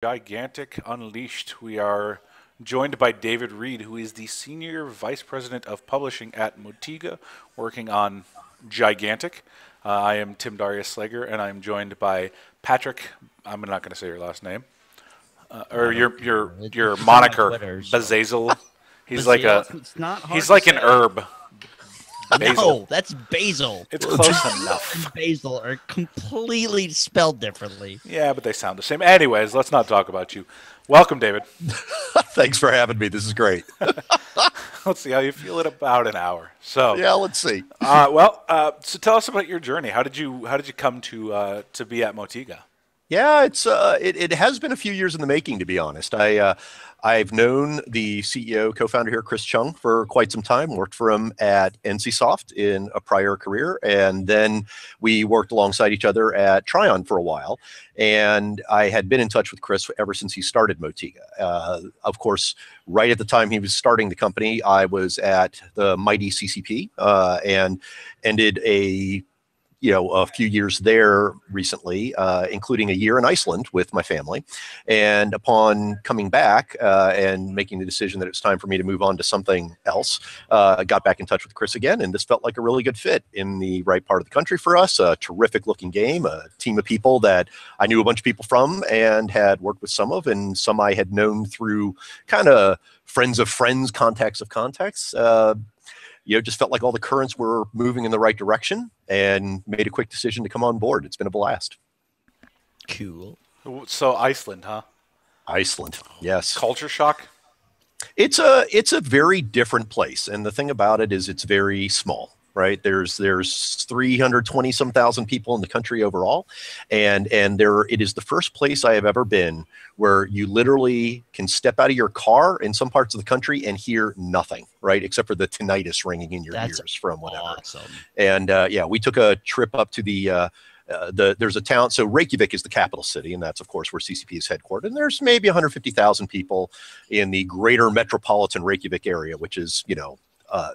Gigantic Unleashed. We are joined by David Reid, who is the Senior Vice President of Publishing at Motiga, working on Gigantic. I am Tim Darius Slager, and I'm joined by Patrick. I'm not going to say your last name, or your It's on my moniker, Twitter, so. Bazazel. He's like Basil? a It's not hard he's to like an say. herb. Basil. No, that's basil. It's close Basil enough. and basil are completely spelled differently. Yeah, but they sound the same. Anyways, let's not talk about you. Welcome, David. Thanks for having me. This is great. Let's see how you feel in about an hour. So Yeah, let's see. So tell us about your journey. How did you come to be at Motiga? Yeah, it has been a few years in the making, to be honest. I've known the CEO, co-founder here, Chris Chung, for quite some time. Worked for him at NCSoft in a prior career, and then we worked alongside each other at Tryon for a while. And I had been in touch with Chris ever since he started Motiga. Of course, right at the time he was starting the company, I was at the mighty CCP and ended a few years there recently, including a year in Iceland with my family. And upon coming back and making the decision that it was time for me to move on to something else, I got back in touch with Chris again, and this felt like a really good fit in the right part of the country for us. A terrific looking game, a team of people that I knew a bunch of people from and had worked with some of, and some I had known through kind of friends of friends, contacts of contacts. Just felt like all the currents were moving in the right direction and made a quick decision to come on board. It's been a blast. Cool. So Iceland, huh? Iceland, yes. Culture shock? It's a very different place. And the thing about it is it's very small, right? There's 320 some thousand people in the country overall. And it is the first place I have ever been where you literally can step out of your car in some parts of the country and hear nothing, right? Except for the tinnitus ringing in your ears from whatever. Awesome. And we took a trip up to there's a town. So Reykjavik is the capital city, and that's of course where CCP is headquartered. And there's maybe 150,000 people in the greater metropolitan Reykjavik area, which is,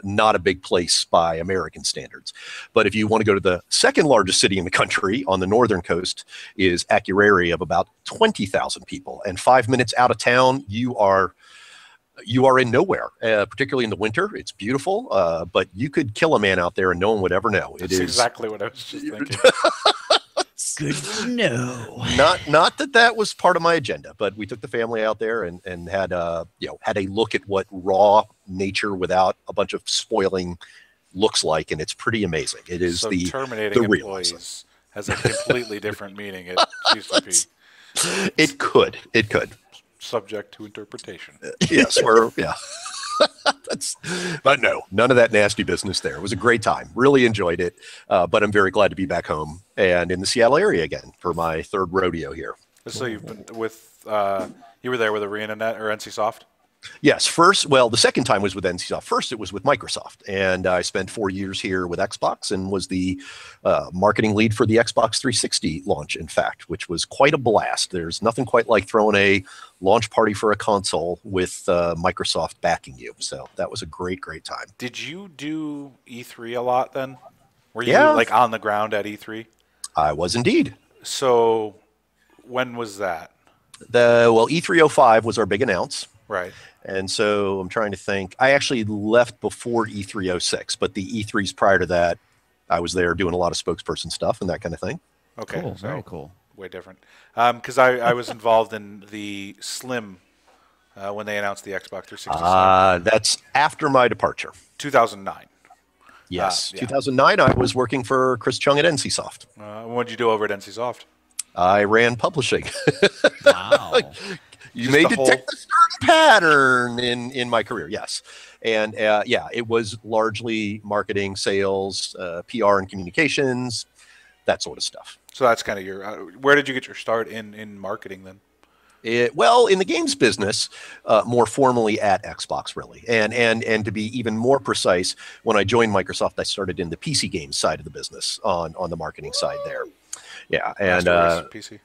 not a big place by American standards. But if you want to go to the second largest city in the country on the northern coast is Akureyri of about 20,000 people. And 5 minutes out of town, you are in nowhere, particularly in the winter. It's beautiful, but you could kill a man out there and no one would ever know. That's exactly what I was just thinking. Good to know. Not that was part of my agenda, but we took the family out there and had a look at what raw nature without a bunch of spoiling looks like, and it's pretty amazing. It is so the terminating real employees has a completely different meaning at CCP. It could. Subject to interpretation. Yes, but no, none of that nasty business there. It was a great time. Really enjoyed it. But I'm very glad to be back home and in the Seattle area again for my third rodeo here. So you've been with, you were there with ArenaNet or NCSoft? Yes, the second time was with NCSoft. First, it was with Microsoft, and I spent 4 years here with Xbox and was the marketing lead for the Xbox 360 launch, in fact, which was quite a blast. There's nothing quite like throwing a launch party for a console with Microsoft backing you. So that was a great, great time. Did you do E3 a lot then? Were you Yeah. on the ground at E3? I was indeed. So when was that? E305 was our big announce. Right. And so I'm trying to think. I actually left before E306, but the E3s prior to that, I was there doing a lot of spokesperson stuff and that kind of thing. Okay. Cool. So Very cool. way different. Because I was involved in the Slim when they announced the Xbox 360. That's after my departure. 2009. Yes. Yeah. 2009, I was working for Chris Chung at NCSoft. What did you do over at NCSoft? I ran publishing. Wow. You Just may the whole- detect a certain pattern in my career, yes. And it was largely marketing, sales, PR and communications, that sort of stuff. So that's kind of your. Where did you get your start in marketing then? In the games business, more formally at Xbox, really. And to be even more precise, when I joined Microsoft, I started in the PC games side of the business on the marketing side there. Yeah, and Master Race PC.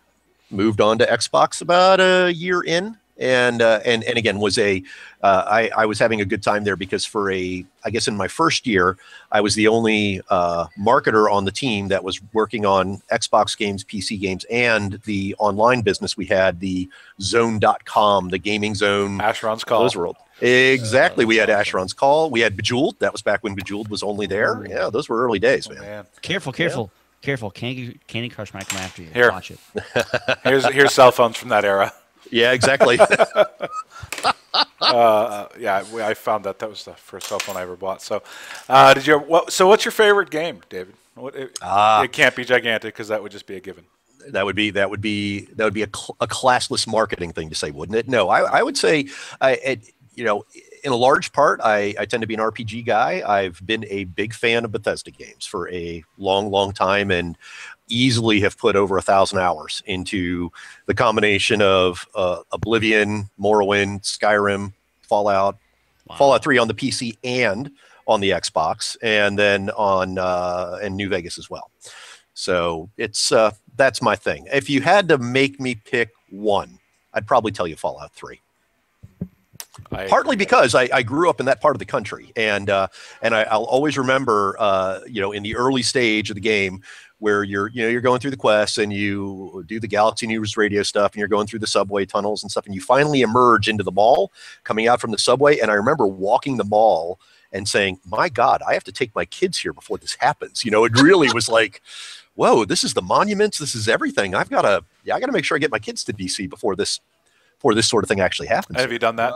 moved on to Xbox about a year in, and again was I was having a good time there because I guess in my first year I was the only marketer on the team that was working on Xbox games, PC games, and the online business we had, the Zone.com, the gaming zone. Asheron's Call. Those were exactly. We had awesome. Asheron's Call. We had Bejeweled. That was back when Bejeweled was only there. Yeah, those were early days, man. Careful. Candy Crush might come after you. Here. Watch it. Here's cell phones from that era. Yeah, exactly. Yeah, I found that was the first cell phone I ever bought. So, so what's your favorite game, David? It can't be Gigantic because that would just be a given. That would be a classless marketing thing to say, wouldn't it? No, I would say, in a large part, I tend to be an RPG guy. I've been a big fan of Bethesda games for a long, long time, and easily have put over 1,000 hours into the combination of Oblivion, Morrowind, Skyrim, Fallout, Fallout 3 on the PC and on the Xbox, and then on and New Vegas as well. So it's that's my thing. If you had to make me pick one, I'd probably tell you Fallout 3. Partly because I grew up in that part of the country, and I'll always remember, in the early stage of the game where you're going through the quests and you do the Galaxy News radio stuff, and you're going through the subway tunnels and stuff, and you finally emerge into the mall, coming out from the subway, and I remember walking the mall and saying, "My God, I have to take my kids here before this happens." It really was like, whoa, this is the monuments, this is everything. I gotta make sure I get my kids to DC before this sort of thing actually happens. Have you done that?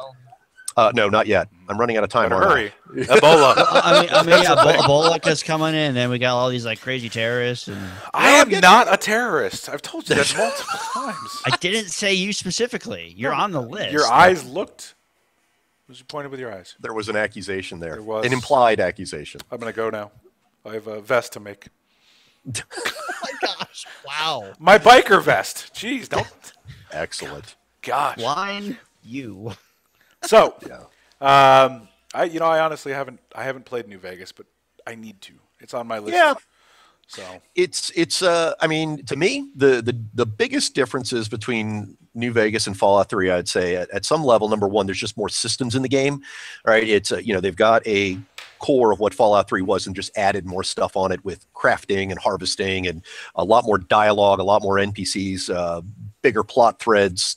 No, not yet. I'm running out of time. Hurry. Ebola. Ebola's coming in, and we got all these like crazy terrorists. And I am not a terrorist. I've told you that multiple times. I didn't say you specifically. You're on the list. Your eyes looked. Was you pointed with your eyes? There was an accusation there. There was. An implied accusation. I'm going to go now. I have a vest to make. Oh my gosh! Wow. My biker vest. Jeez, don't. Excellent. Gosh. Line you. So, Yeah. I honestly haven't played New Vegas, but I need to. It's on my list. Yeah. So it's I mean, to me, the biggest differences between New Vegas and Fallout 3, I'd say at some level, number one, there's just more systems in the game, right? It's they've got a core of what Fallout 3 was and just added more stuff on it with crafting and harvesting and a lot more dialogue, a lot more NPCs, bigger plot threads.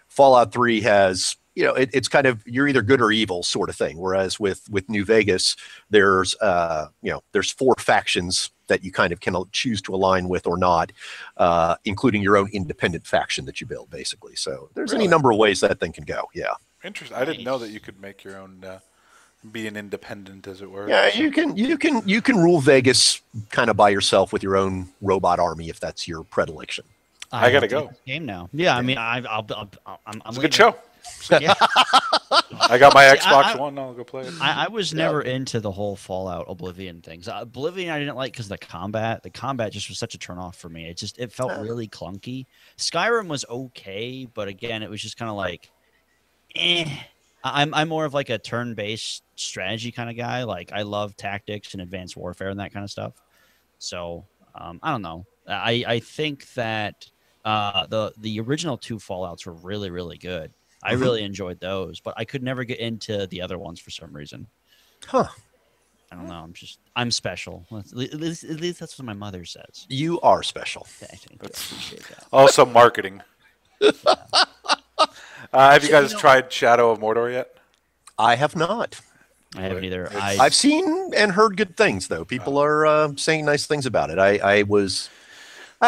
Fallout 3 has, it's kind of, you're either good or evil sort of thing. Whereas with New Vegas, there's 4 factions that you kind of can choose to align with or not, including your own independent faction that you build, basically. So there's any number of ways that thing can go. Yeah. Interesting. I didn't know that you could make your own, be an independent, as it were. Yeah, you can rule Vegas kind of by yourself with your own robot army if that's your predilection. I gotta go. Game now. Yeah, I mean, I'm It's a good show. Yeah. I got my Xbox One. I'll go play it. I was never into the whole Fallout Oblivion things. Oblivion I didn't like because the combat just was such a turnoff for me. It felt really clunky. Skyrim was okay, but again, it was just kind of like, I'm more of like a turn-based strategy kind of guy. Like I love tactics and advanced warfare and that kind of stuff. So I don't know. I think that the original 2 Fallouts were really, really good. I really enjoyed those, but I could never get into the other ones for some reason. Huh. I don't know. I'm special. At least that's what my mother says. You are special. I appreciate that. Also, marketing. Have you guys tried Shadow of Mordor yet? I have not. I haven't either. I've seen and heard good things, though. People are saying nice things about it. I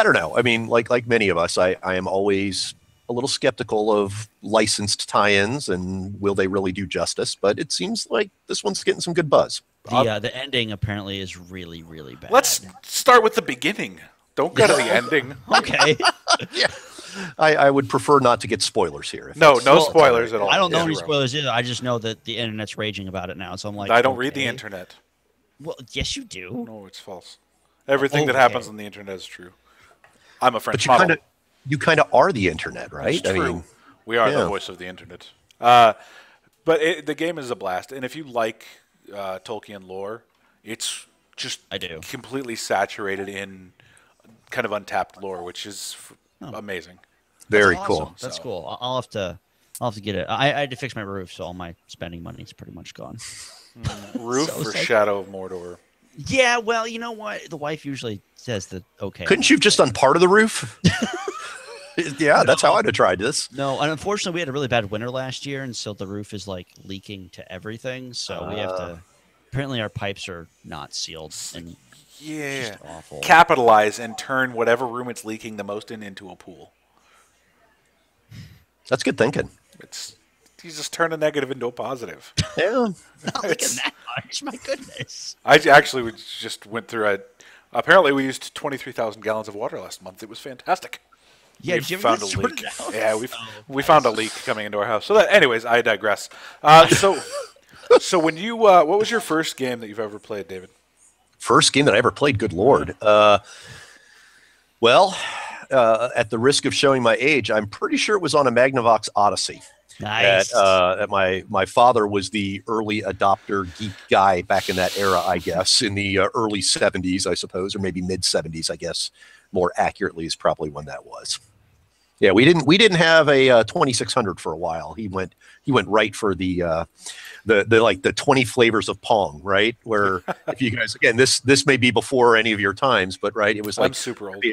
don't know. I mean, like many of us, I am always a little skeptical of licensed tie-ins and will they really do justice, but it seems like this one's getting some good buzz. The ending apparently is really, really bad. Let's start with the beginning. Don't go to the ending. Okay. Yeah. I would prefer not to get spoilers here. No spoilers at all. I don't know any spoilers either. I just know that the internet's raging about it now, so I'm like, I don't read the internet. Well, yes, you do. No, it's false. Everything that happens on the internet is true. I'm a French But model. you kind of are the internet, right? It's true. I mean, we are the voice of the internet. But the game is a blast, and if you like Tolkien lore, it's just completely saturated in kind of untapped lore, which is amazing. Very That's cool. awesome. That's cool. I'll have to I'll have to get it. I had to fix my roof, so all my spending money is pretty much gone. Roof So or sad. Shadow of Mordor? Yeah, well, you know what? The wife usually says that. Okay. Couldn't you have just done part of the roof? Yeah, that's how I'd have tried this. No, and unfortunately, we had a really bad winter last year, and so the roof is like leaking to everything. So we have to. Apparently, our pipes are not sealed, and Yeah. it's just awful. Capitalize and turn whatever room it's leaking the most in into a pool. That's good thinking. It's you just turn a negative into a positive. Yeah. Not looking that much. My goodness. I actually just went through a. Apparently, we used 23,000 gallons of water last month. It was fantastic. Yeah, we did you ever found get a sorted leak. out? Yeah, we found a leak coming into our house. So, anyways, I digress. So when you, what was your first game that you've ever played, David? First game that I ever played. Good Lord. Well, at the risk of showing my age, I'm pretty sure it was on a Magnavox Odyssey. Nice. That my father was the early adopter geek guy back in that era, I guess, in the early 70s, I suppose, or maybe mid 70s, I guess. More accurately is probably when that was. Yeah, we didn't have a 2600 for a while. He went right for the 20 flavors of Pong, right? Where if you guys, again, this may be before any of your times, but right, it was like I'm super old.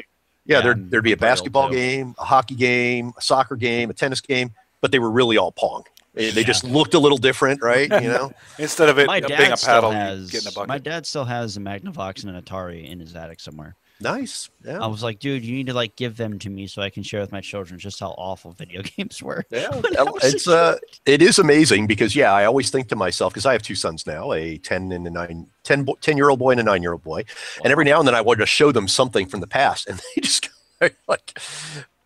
Yeah, there'd be a I'm pretty old, basketball too. game, a hockey game, a soccer game, a tennis game, but they were really all Pong. They just looked a little different, right? You know. Instead of it My being dad a still paddle, you has. get in a bucket. My dad still has a Magnavox and an Atari in his attic somewhere. Nice. Yeah. I was like, dude, you need to like give them to me so I can share with my children just how awful video games were. Yeah, when I was a it's kid. it is amazing because I always think to myself because I have two sons now, a 10-year-old boy and a 9-year-old boy, and every now and then I want to show them something from the past, and they just go like,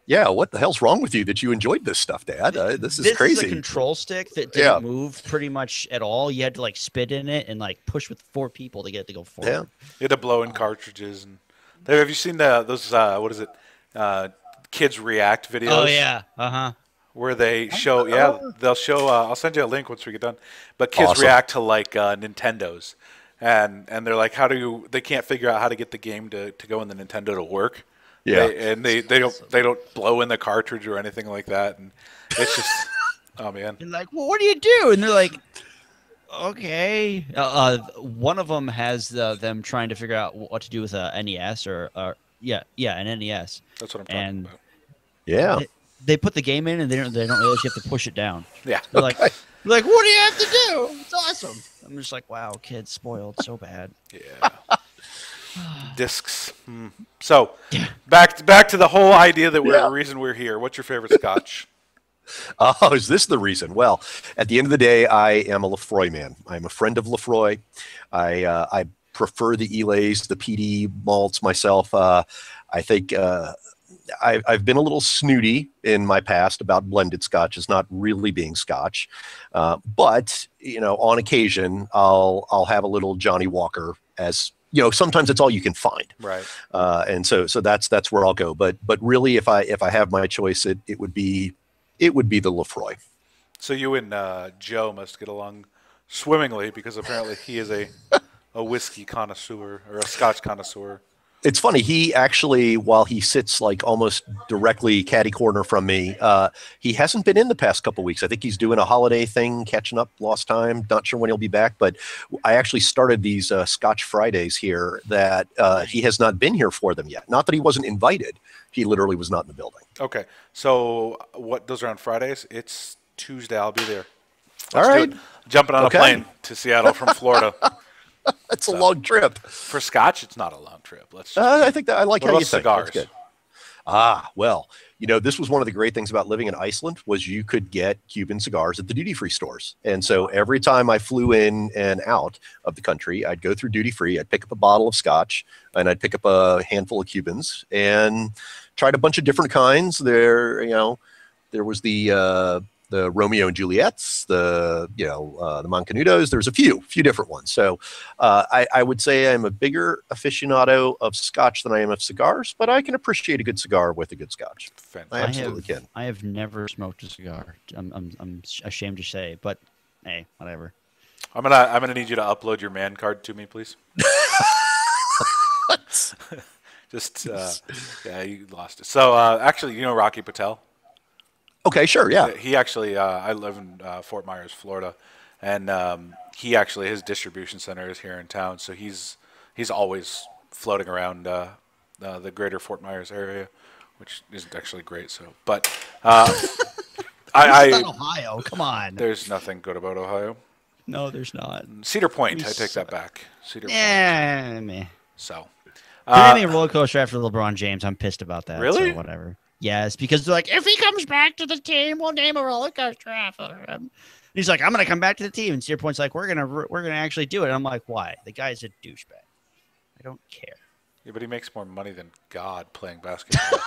"Yeah, what the hell's wrong with you that you enjoyed this stuff, Dad? This is crazy." This is a control stick that didn't move pretty much at all. You had to like spit in it and like push with 4 people to get it to go forward. Yeah. You had to blow in cartridges. And have you seen those? What is it? Kids react videos. Oh yeah. Uh-huh. Where they show, they'll show. I'll send you a link once we get done. But kids Awesome. react to like Nintendos, and they're like, they can't figure out how to get the game to go in the Nintendo to work. Yeah. They don't blow in the cartridge or anything like that, and it's just oh man. And like, well, what do you do? And they're like, okay. One of them has them trying to figure out what to do with a NES or an NES. That's what I'm talking And about. Yeah. they put the game in and they don't realize you have to push it down. Yeah. They're like, what do you have to do? It's awesome. I'm just like, wow, kids spoiled so bad. Yeah. Discs. So back to the whole idea that the reason we're here. What's your favorite scotch? Oh, is this the reason? Well, at the end of the day, I am a Lefroy man. I'm a friend of Lefroy. I prefer the Elays, the PD malts myself. I think I've been a little snooty in my past about blended scotch as not really being scotch, but on occasion I'll have a little Johnny Walker as. Sometimes it's all you can find, Right. And so that's where I'll go. But really, if I have my choice, it would be the Lefroy. So you and Joe must get along swimmingly because apparently he is a whiskey connoisseur or a scotch connoisseur. It's funny. He actually, while he sits like almost directly catty corner from me, he hasn't been in the past couple of weeks. I think he's doing a holiday thing, catching up, lost time. Not sure when he'll be back, but I actually started these Scotch Fridays here that he has not been here for them yet. Not that he wasn't invited. He literally was not in the building. Okay. So those are on Fridays? It's Tuesday. I'll be there. All Let's do right. it. Jumping on a plane to Seattle from Florida. That's a long trip. For scotch, it's not a long trip. Let's. I think that I like What how about you think. cigars? That's good. Well, this was one of the great things about living in Iceland was you could get Cuban cigars at the duty-free stores. And so every time I flew in and out of the country, I'd go through duty-free, I'd pick up a bottle of scotch, and I'd pick up a handful of Cubans and tried a bunch of different kinds. There was the Romeo and Juliet's, the Mancanudos. There's a few different ones. So I would say I'm a bigger aficionado of scotch than I am of cigars, but I can appreciate a good cigar with a good scotch. I absolutely can. I have never smoked a cigar. I'm ashamed to say, but hey, whatever. I'm gonna need you to upload your man card to me, please. Just you lost it. So actually, Rocky Patel. Okay, sure, yeah. He actually, I live in Fort Myers, Florida, and he actually, his distribution center is here in town, so he's always floating around the greater Fort Myers area, which isn't actually great. So, but It's not Ohio. Come on. There's nothing good about Ohio. No, there's not. Cedar Point, I take that back. Cedar Point. Meh. So, Giving me a roller coaster after LeBron James. I'm pissed about that. Really? So whatever. Yes, because they're like, if he comes back to the team, we'll name a roller coaster after him. And he's like, I'm gonna come back to the team. And Cedar Point's like, we're gonna actually do it. And I'm like, why? The guy's a douchebag. I don't care. Yeah, but he makes more money than God playing basketball.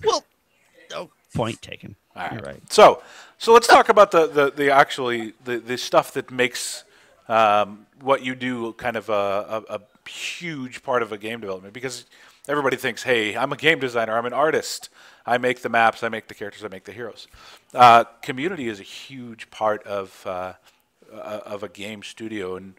Well, oh, point taken. All right. You're right. So let's talk about the stuff that makes what you do kind of a huge part of a game development, because everybody thinks, hey, I'm a game designer, I'm an artist, I make the maps, I make the characters, I make the heroes. Community is a huge part of a game studio. And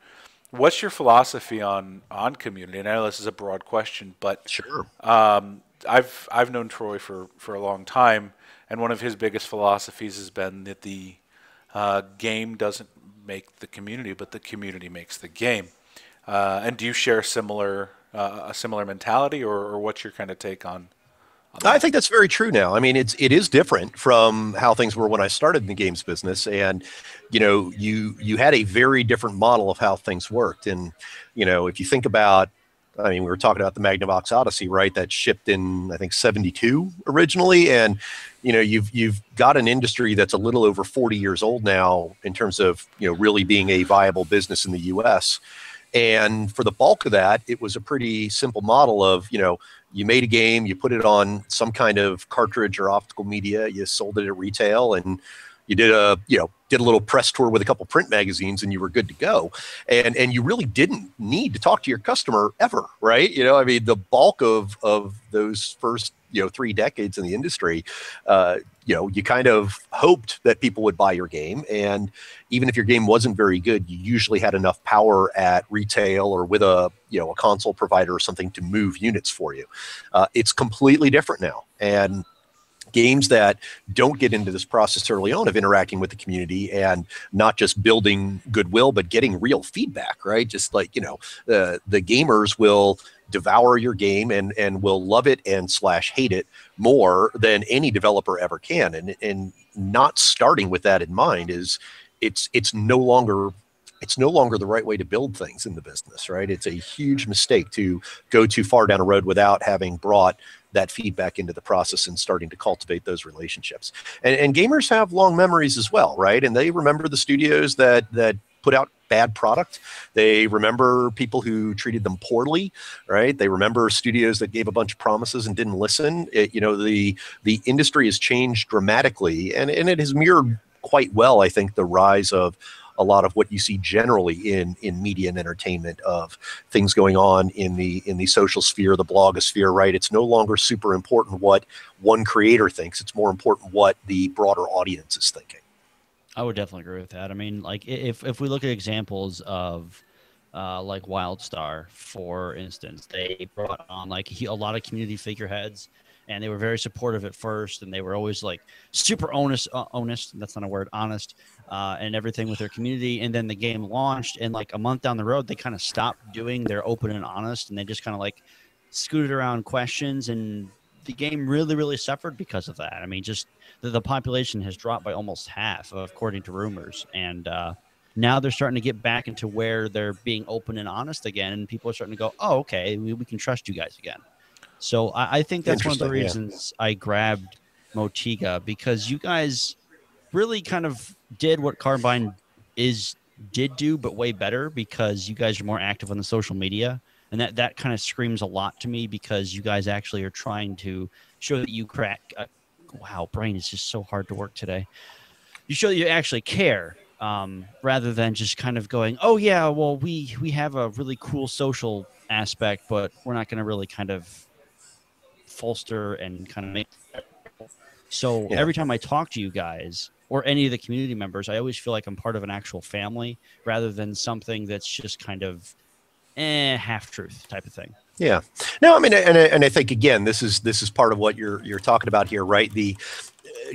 what's your philosophy on community? And I know this is a broad question, but Sure. I've known Troy for a long time, and one of his biggest philosophies has been that the game doesn't make the community, but the community makes the game. And do you share a similar mentality, or what's your kind of take on that? I think that's very true now. I mean, it is different from how things were when I started in the games business, and you had a very different model of how things worked. And if you think about, I mean, we were talking about the Magnavox Odyssey, right? That shipped in, I think, '72 originally, and you've got an industry that's a little over 40 years old now in terms of really being a viable business in the U.S. And for the bulk of that, it was a pretty simple model of you made a game, you put it on some kind of cartridge or optical media, you sold it at retail, and you did a little press tour with a couple print magazines, and you were good to go. And you really didn't need to talk to your customer ever, right? I mean, the bulk of those first 3 decades in the industry, you kind of hoped that people would buy your game, and even if your game wasn't very good, you usually had enough power at retail or with a console provider or something to move units for you. It's completely different now, and games that don't get into this process early on of interacting with the community and not just building goodwill, but getting real feedback, right? Just like, the gamers will devour your game and will love it and / hate it more than any developer ever can. And not starting with that in mind is it's no longer the right way to build things in the business, right? It's a huge mistake to go too far down a road without having brought that feedback into the process and starting to cultivate those relationships. And gamers have long memories as well, right? And they remember the studios that put out bad product. They remember people who treated them poorly, right? They remember studios that gave a bunch of promises and didn't listen. The industry has changed dramatically, and it has mirrored quite well, I think, the rise of a lot of what you see generally in media and entertainment, of things going on in the social sphere, the blogosphere, right? It's no longer super important what one creator thinks. It's more important what the broader audience is thinking. I would definitely agree with that. I mean, like if we look at examples of like WildStar, for instance, they brought on like a lot of community figureheads, and they were very supportive at first, and they were always like super honest, that's not a word, honest, and everything with their community. And then the game launched, and like a month down the road, they kind of stopped doing their open and honest, and they just kind of like scooted around questions, and the game really, really suffered because of that. I mean, just the population has dropped by almost half, according to rumors. And now they're starting to get back into where they're being open and honest again, and people are starting to go, oh, okay, we can trust you guys again. So I think that's one of the reasons I grabbed Motiga, because you guys really kind of did what Carbine did do, but way better, because you guys are more active on the social media. And that kind of screams a lot to me, because you guys actually are trying to show that you crack. Wow, brain is just so hard to work today. You show that you actually care, rather than just kind of going, oh, yeah, well, we have a really cool social aspect, but we're not going to really kind of bolster and kind of make. So every time I talk to you guys or any of the community members, I always feel like I'm part of an actual family, rather than something that's just kind of half truth type of thing. Yeah. No, I mean, and I think, again, this is part of what you're talking about here, right?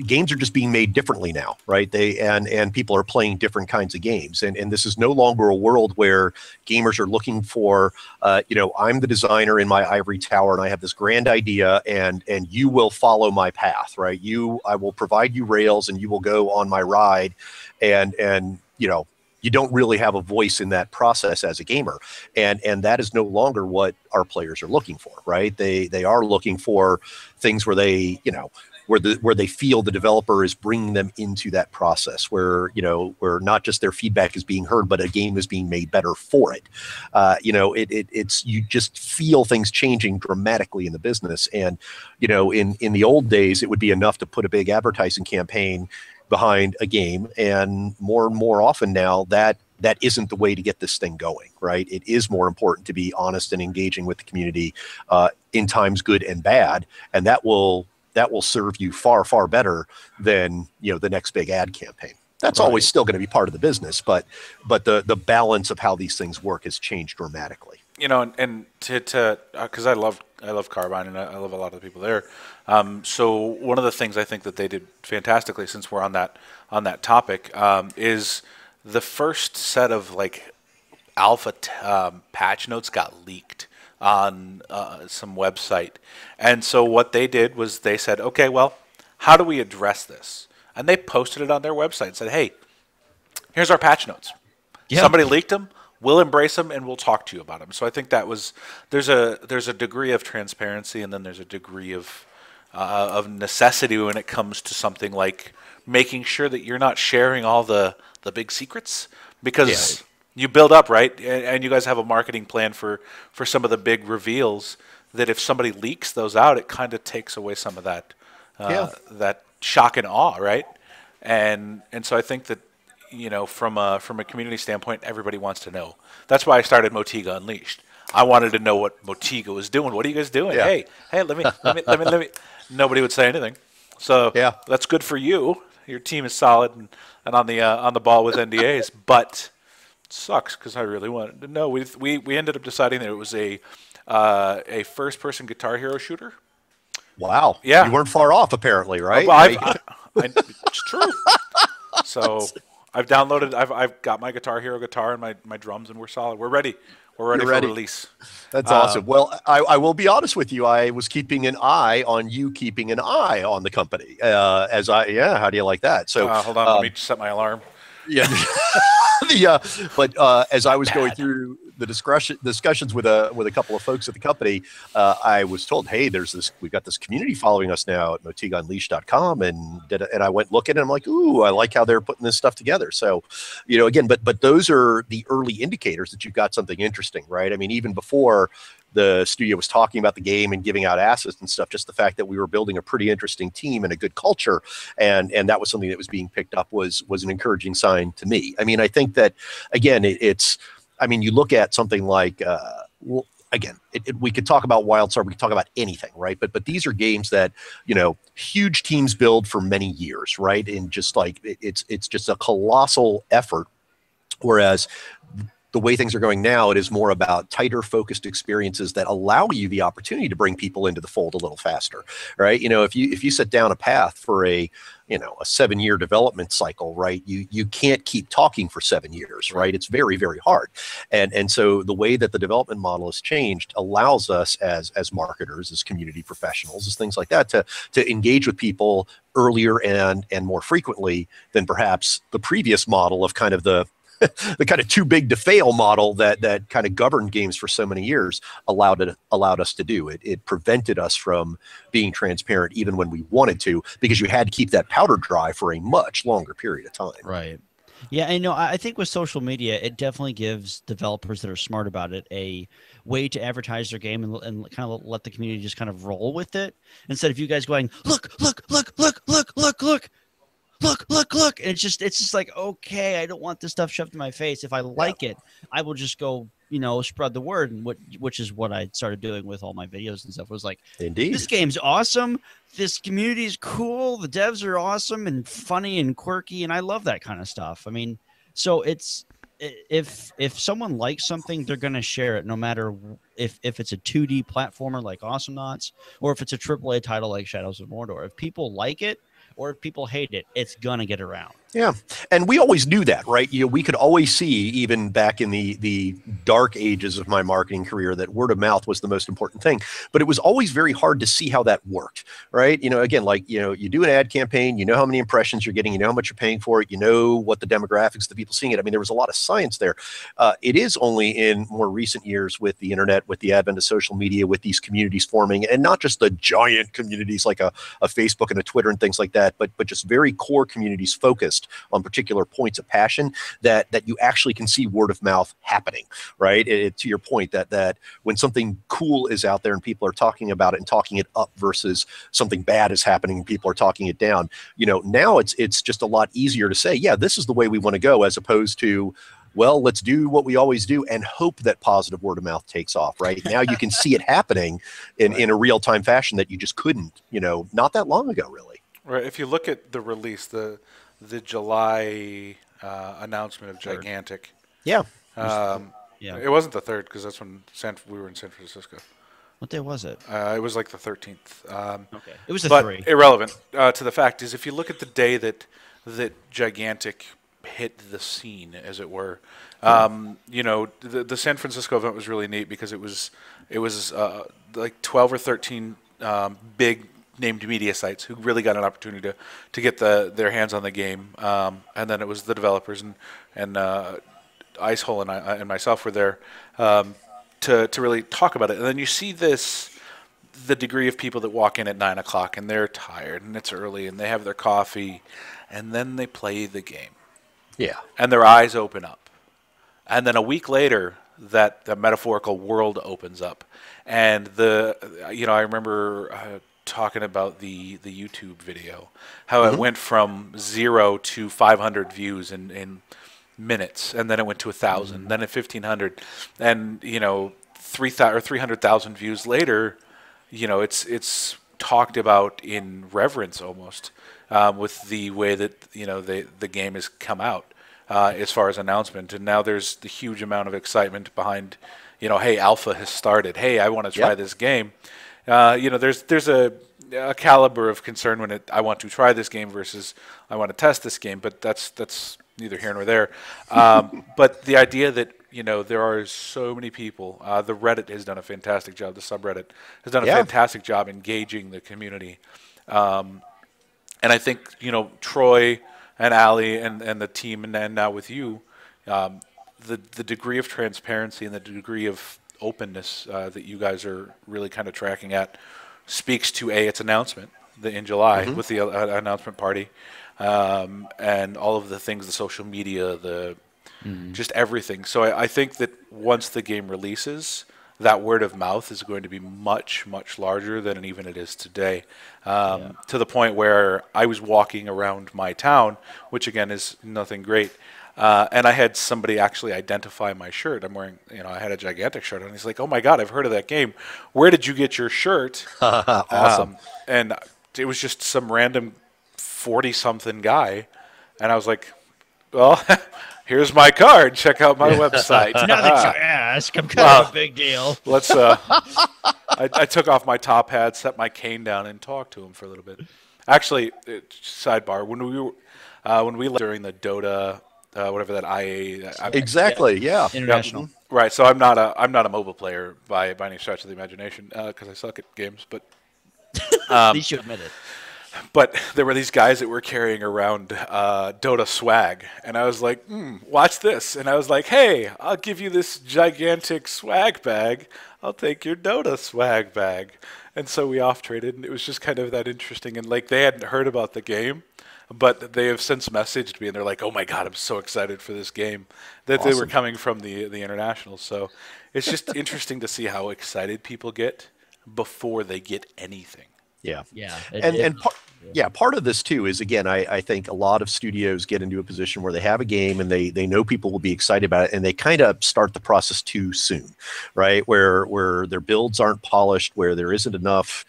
games are just being made differently now, right? And people are playing different kinds of games, and this is no longer a world where gamers are looking for, I'm the designer in my ivory tower, and I have this grand idea, and you will follow my path, right? I will provide you rails, and you will go on my ride, and you don't really have a voice in that process as a gamer, and that is no longer what our players are looking for, right? They are looking for things where they, where they feel the developer is bringing them into that process, where not just their feedback is being heard, but a game is being made better for it. It's you just feel things changing dramatically in the business, and in the old days, it would be enough to put a big advertising campaign behind a game, and more often now that isn't the way to get this thing going, right? It is more important to be honest and engaging with the community in times good and bad, and that will serve you far, far better than the next big ad campaign. That's Right. always still going to be part of the business, but the balance of how these things work has changed dramatically. And to because I love Carbine, and I love a lot of the people there. So one of the things I think that they did fantastically, since we're on that topic, is the first set of alpha patch notes got leaked on some website, and so what they did was they said, okay, well, how do we address this? And they posted it on their website and said, hey, here's our patch notes. Yeah. Somebody leaked them. We'll embrace them, and we'll talk to you about them. So I think there's a degree of transparency, and then there's a degree of necessity when it comes to something like making sure that you're not sharing all the big secrets, because you build up, right? And you guys have a marketing plan for some of the big reveals, that if somebody leaks those out, it kind of takes away some of that that shock and awe, right? And so I think that, from a community standpoint, everybody wants to know. That's why I started Motiga Unleashed. I wanted to know what Motiga was doing. What are you guys doing? Yeah. Hey, let me. Nobody would say anything. So that's good for you. Your team is solid and on the ball with NDAs, but it sucks because I really wanted to know. We ended up deciding that it was a first-person Guitar Hero shooter. Wow. Yeah. You weren't far off, apparently, right? Well, it's true. So I've downloaded. I've got my Guitar Hero guitar and my drums, and we're solid. We're ready. We're ready for release. That's awesome. Well, I will be honest with you. I was keeping an eye on you, keeping an eye on the company. How do you like that? So hold on. Let me set my alarm. Yeah. But as I was going through the discussions with a couple of folks at the company, I was told, hey, we've got this community following us now at MotigaUnleashed.com, and I went looking, and I'm like, ooh, I like how they're putting this stuff together. So, again, but those are the early indicators that you've got something interesting, right? I mean, even before the studio was talking about the game and giving out assets and stuff, just the fact that we were building a pretty interesting team and a good culture, and that was something that was being picked up was an encouraging sign to me. I mean, I think that, again, you look at something like, we could talk about WildStar, we could talk about anything, right? But these are games that, huge teams build for many years, right? And just it's just a colossal effort. Whereas the way things are going now, it is more about tighter, focused experiences that allow you the opportunity to bring people into the fold a little faster, right? If you set down a path for a 7-year development cycle, right? You can't keep talking for 7 years, right? It's very, very hard. And so the way that the development model has changed allows us as marketers, as community professionals, as things like that, to engage with people earlier and more frequently than perhaps the previous model of kind of the kind of too big to fail model that kind of governed games for so many years allowed us to do. It prevented us from being transparent even when we wanted to, because you had to keep that powder dry for a much longer period of time. Right. Yeah, and I think with social media, it definitely gives developers that are smart about it a way to advertise their game and kind of let the community just kind of roll with it, instead of you guys going, look, and it's just like, okay, I don't want this stuff shoved in my face. If I like it, I will just go, spread the word, and which is what I started doing with all my videos and stuff. Was like, indeed, this game's awesome, this community is cool, the devs are awesome and funny and quirky, and I love that kind of stuff. I mean, so it's, if someone likes something, they're gonna share it, no matter if it's a 2D platformer like Awesome Knots, or if it's a AAA title like Shadows of Mordor. If people like it, or if people hate it, it's gonna get around. Yeah, and we always knew that, right? We could always see, even back in the dark ages of my marketing career, that word of mouth was the most important thing. But it was always very hard to see how that worked, right? Again, like, you do an ad campaign, you know how many impressions you're getting, you know how much you're paying for it, you know what the demographics of the people seeing it. I mean, there was a lot of science there. It is only in more recent years with the internet, with the advent of social media, with these communities forming, and not just the giant communities like a Facebook and a Twitter and things like that, but just very core communities focused on particular points of passion, that you actually can see word of mouth happening, right? To your point, that when something cool is out there and people are talking about it and talking it up versus something bad is happening and people are talking it down, now it's just a lot easier to say, yeah, this is the way we want to go, as opposed to, well, let's do what we always do and hope that positive word of mouth takes off, right? Now you can see it happening in a real-time fashion that you just couldn't, not that long ago, really. Right. If you look at the release, the July announcement of Gigantic. Yeah. Yeah. It wasn't the 3rd, because that's when we were in San Francisco. What day was it? It was like the 13th. Okay. It was the but 3. Irrelevant to the fact is, if you look at the day that Gigantic hit the scene, as it were, the San Francisco event was really neat, because it was like 12 or 13 big named media sites who really got an opportunity to get their hands on the game, and then it was the developers and Icehole and myself were there to really talk about it. And then you see the degree of people that walk in at 9 o'clock and they're tired and it's early and they have their coffee, and then they play the game. Yeah. And their eyes open up, and then a week later, that the metaphorical world opens up, and I remember talking about the YouTube video, how it went from 0 to 500 views in minutes, and then it went to 1,000, then at 1,500, and 300,000 views later, it's talked about in reverence almost, with the way that the game has come out as far as announcement, and now there's the huge amount of excitement behind, hey, alpha has started. Hey, I want to try this game. There's a caliber of concern when I want to try this game versus I want to test this game, but that's neither here nor there. But the idea that there are so many people. The Reddit has done a fantastic job. The subreddit has done a fantastic job engaging the community, and I think Troy and Allie and the team, and now with you, the degree of transparency and the degree of openness that you guys are really kind of tracking at speaks to its announcement in July with the announcement party, and all of the things, the social media, just everything. So I think that once the game releases, that word of mouth is going to be much, much larger than even it is today, to the point where I was walking around my town, which again is nothing great, and I had somebody actually identify my shirt. I'm wearing, I had a Gigantic shirt on. He's like, "Oh my God, I've heard of that game. Where did you get your shirt?" Awesome. And it was just some random 40-something guy, and I was like, "Well, here's my card. Check out my website." Now that you ask, I'm kind of a big deal. Let's. I took off my top hat, set my cane down, and talked to him for a little bit. Actually, sidebar: when we left during the Dota, whatever that IA. Exactly. Yeah. International. Right. So I'm not a mobile player by any stretch of the imagination, because I suck at games. But At least you admit it. But there were these guys that were carrying around Dota swag, and I was like, watch this. And I was like, hey, I'll give you this Gigantic swag bag. I'll take your Dota swag bag. And so we off-traded, and it was just kind of that interesting. And like, they hadn't heard about the game, but they have since messaged me, and they're like, oh my God, I'm so excited for this game, that Awesome. They were coming from the international. So it's just interesting to see how excited people get before they get anything. Yeah. Yeah. Part of this too is, again, I think a lot of studios get into a position where they have a game and they know people will be excited about it, and they kind of start the process too soon, right? Where their builds aren't polished, where there isn't enough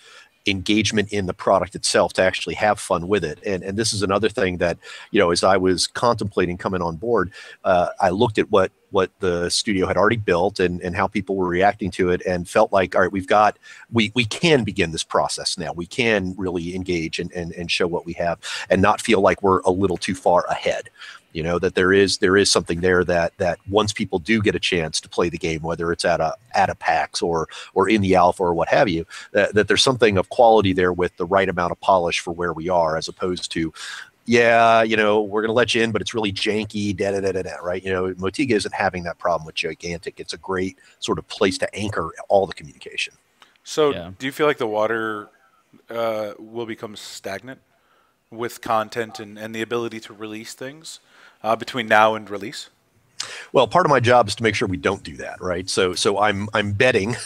engagement in the product itself to actually have fun with it. And this is another thing that, as I was contemplating coming on board, I looked at what what the studio had already built and how people were reacting to it, and felt like, all right, we can begin this process now. We can really engage and show what we have, and not feel like we're a little too far ahead. That there is something there that once people do get a chance to play the game, whether it's at a PAX or in the alpha or what have you, that there's something of quality there with the right amount of polish for where we are, as opposed to, we're going to let you in, but it's really janky, right? Motiga isn't having that problem with Gigantic. It's a great sort of place to anchor all the communication. So do you feel like the water will become stagnant with content and the ability to release things between now and release? Well, part of my job is to make sure we don't do that, right? So I'm betting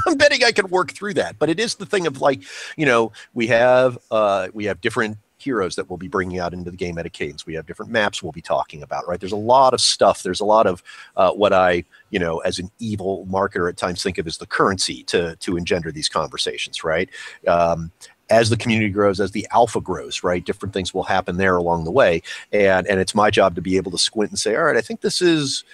I'm betting I can work through that. But it is the thing of, like, we have different heroes that we'll be bringing out into the game at a cadence. We have different maps we'll be talking about, right? There's a lot of stuff. There's a lot of what I, as an evil marketer at times think of as the currency to engender these conversations, right? As the community grows, as the alpha grows, right, different things will happen there along the way. And it's my job to be able to squint and say, all right, I think this is,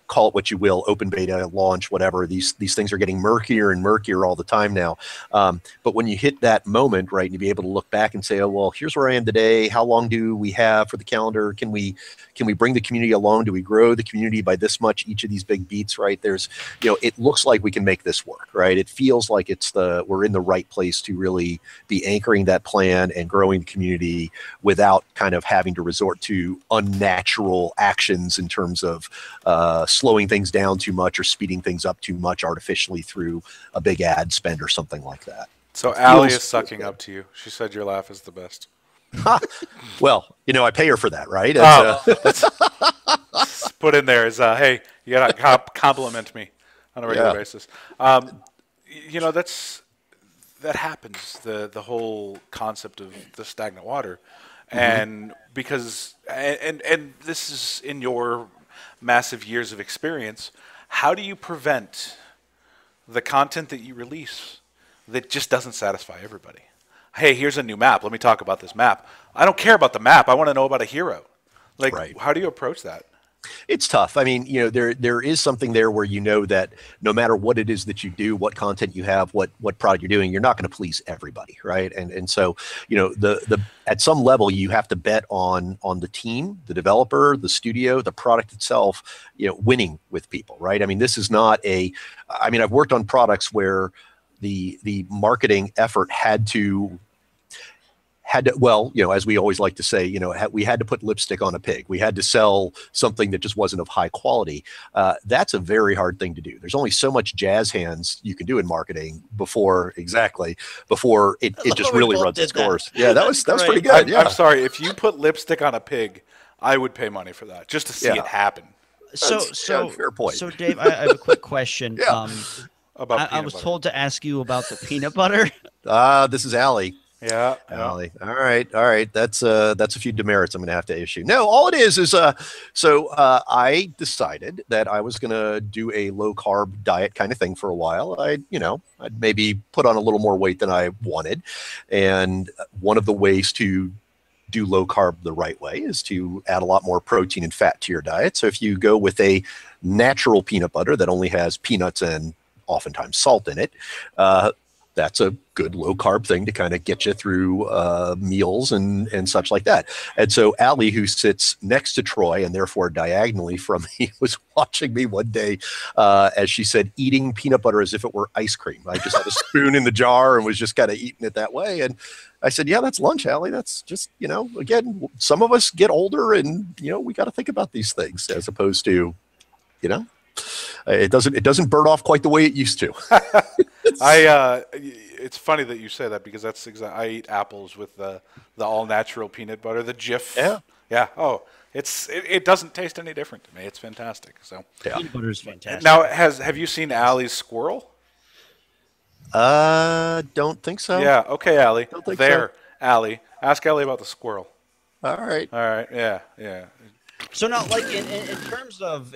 call it what you will, open beta, launch, whatever. These things are getting murkier and murkier all the time now. But when you hit that moment, right, and you be able to look back and say, oh, well, here's where I am today. How long do we have for the calendar? Can we bring the community along? Do we grow the community by this much each of these big beats, right? There's, it looks like we can make this work, right? It feels like we're in the right place to really be anchoring that plan and growing the community without kind of having to resort to unnatural actions in terms of slowing things down too much or speeding things up too much artificially through a big ad spend or something like that. So Allie is sucking up to you. She said your laugh is the best. Well, I pay her for that, right? That's put in there is, hey, you got to compliment me on a regular basis. That happens, the whole concept of the stagnant water. And because, and this is in your massive years of experience, how do you prevent the content that you release that just doesn't satisfy everybody? Hey, here's a new map. Let me talk about this map. I don't care about the map. I want to know about a hero. How do you approach that? It's tough. I mean, there is something there where that no matter what it is that you do, what content you have, what product you're doing, you're not going to please everybody, right? And so, at some level you have to bet on the team, the developer, the studio, the product itself, winning with people, right? I mean, this is not I've worked on products where the marketing effort had to, as we always like to say, we had to put lipstick on a pig. We had to sell something that just wasn't of high quality. That's a very hard thing to do. There's only so much jazz hands you can do in marketing before it just really runs its course. Yeah, that was pretty good. I'm sorry. If you put lipstick on a pig, I would pay money for that just to see it happen. So fair point. So Dave, I have a quick question. I was told to ask you about the peanut butter. This is Allie. Yeah. Allie. All right. That's a few demerits I'm going to have to issue. No, all it is I decided that I was going to do a low carb diet kind of thing for a while. I'd maybe put on a little more weight than I wanted. And one of the ways to do low carb the right way is to add a lot more protein and fat to your diet. So if you go with a natural peanut butter that only has peanuts and oftentimes salt in it, that's a good low carb thing to kind of get you through meals and such like that. And so Allie, who sits next to Troy and therefore diagonally from me, was watching me one day, as she said, eating peanut butter as if it were ice cream. I just had a spoon in the jar and was just kind of eating it that way. And I said, yeah, that's lunch, Allie. That's just, again, some of us get older and, we got to think about these things as opposed to, it doesn't burn off quite the way it used to. It's funny that you say that because that's I eat apples with the all natural peanut butter, the Jif. Yeah. Oh, it doesn't taste any different to me. It's fantastic. So peanut butter is fantastic. Now, have you seen Allie's squirrel? Don't think so. Yeah. Okay, Allie. Don't think so. Allie. Ask Allie about the squirrel. All right. Yeah. So now, like in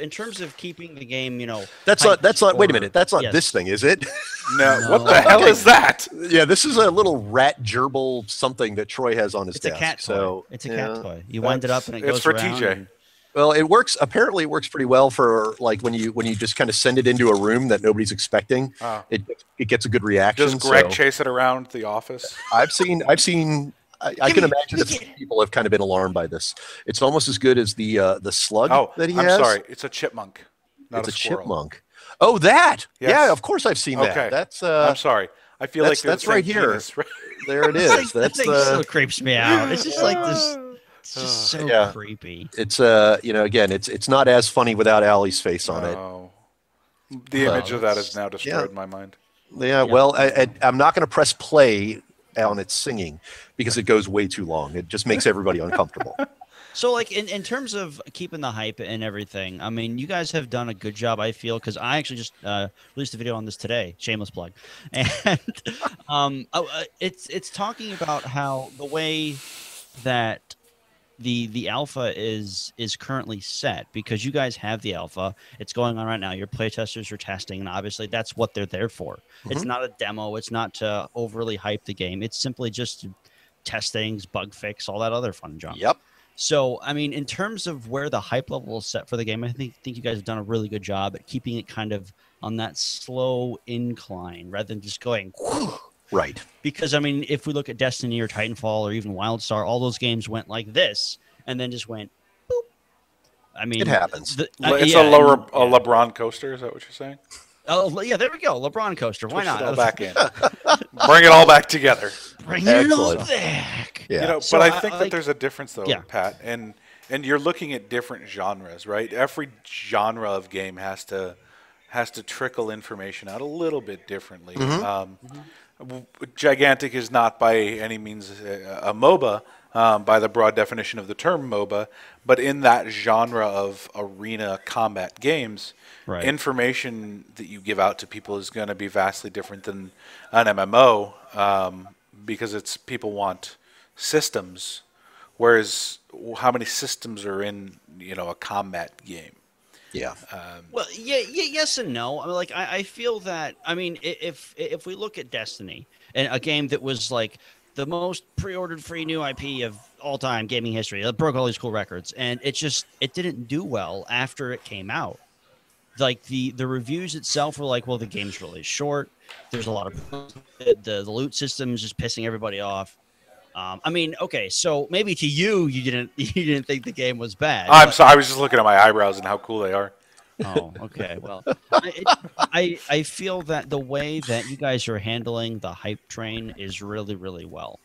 terms of keeping the game, that's not. Wait a minute, that's not this thing, is it? No. What the hell is that? Yeah, this is a little rat gerbil something that Troy has on his desk. It's a cat toy. So it's a cat toy. You wind it up and it goes for around. TJ. Well, it works. Apparently, it works pretty well for like when you just kind of send it into a room that nobody's expecting. It gets a good reaction. Does Greg chase it around the office? I've seen. I can imagine that some people have kind of been alarmed by this. It's almost as good as the slug that he has. I'm sorry, it's a chipmunk. Not it's a squirrel. Chipmunk. Oh, that. Yes. Yeah, of course I've seen that. That's. I'm sorry. I feel like that's right here. Genus, right? There it is. That thing still creeps me out. It's just like this. It's just so creepy. It's again, it's not as funny without Allie's face on it. The image of that is now destroyed in my mind. Yeah. Well, I'm not going to press play on it singing because it goes way too long. It just makes everybody uncomfortable. So, like, in terms of keeping the hype and everything, I mean, you guys have done a good job, I feel, because I actually just released a video on this today, shameless plug, and it's talking about how the way that the alpha is currently set, because you guys have the alpha, it's going on right now. Your playtesters are testing, and obviously that's what they're there for. It's not a demo. It's not to overly hype the game. It's simply just to test things, bug fix, all that other fun junk. Yep. So, I mean, in terms of where the hype level is set for the game, I think you guys have done a really good job at keeping it kind of on that slow incline rather than just going whew. Right. Because, I mean, if we look at Destiny or Titanfall or even WildStar, all those games went like this and then just went boop. I mean, it happens. It's a LeBron coaster. Is that what you're saying? Oh, yeah, there we go. LeBron coaster. Why not? It all back in. Bring it all back together. Bring it all back. Yeah. You know, but I think that there's a difference, though, Pat. And you're looking at different genres, right? Every genre of game has to trickle information out a little bit differently. Gigantic is not by any means a MOBA by the broad definition of the term MOBA, but in that genre of arena combat games, information that you give out to people is going to be vastly different than an MMO because it's people want systems, whereas how many systems are in a combat game? Yeah. Well, yes and no. I mean, like I feel that. I mean, if we look at Destiny, and a game that was like the most pre-ordered free new IP of all time gaming history, it broke all these cool records, and it didn't do well after it came out. Like the reviews itself were like, well, the game's really short. There's a lot of the loot system is just pissing everybody off. I mean, okay, so maybe to you didn't think the game was bad. I'm sorry, I was just looking at my eyebrows and how cool they are. Oh, okay. Well, I feel that the way that you guys are handling the hype train is really, really well.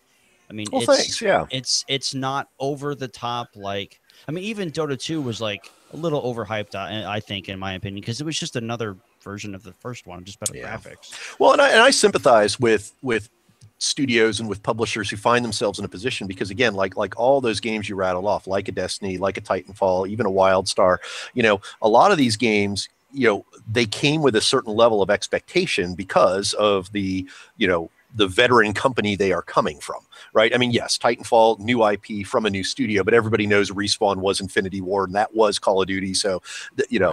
I mean, thanks. Yeah, it's not over the top. Like, I mean, even Dota 2 was like a little overhyped, I think, in my opinion, because it was just another version of the first one, just better graphics. Well, and I sympathize with studios and with publishers who find themselves in a position because, again, like all those games you rattled off, like a Destiny, like a Titanfall, even a WildStar, a lot of these games, they came with a certain level of expectation because of the veteran company they are coming from, right? I mean, yes, Titanfall, new IP from a new studio, but everybody knows Respawn was Infinity Ward and that was Call of Duty. So,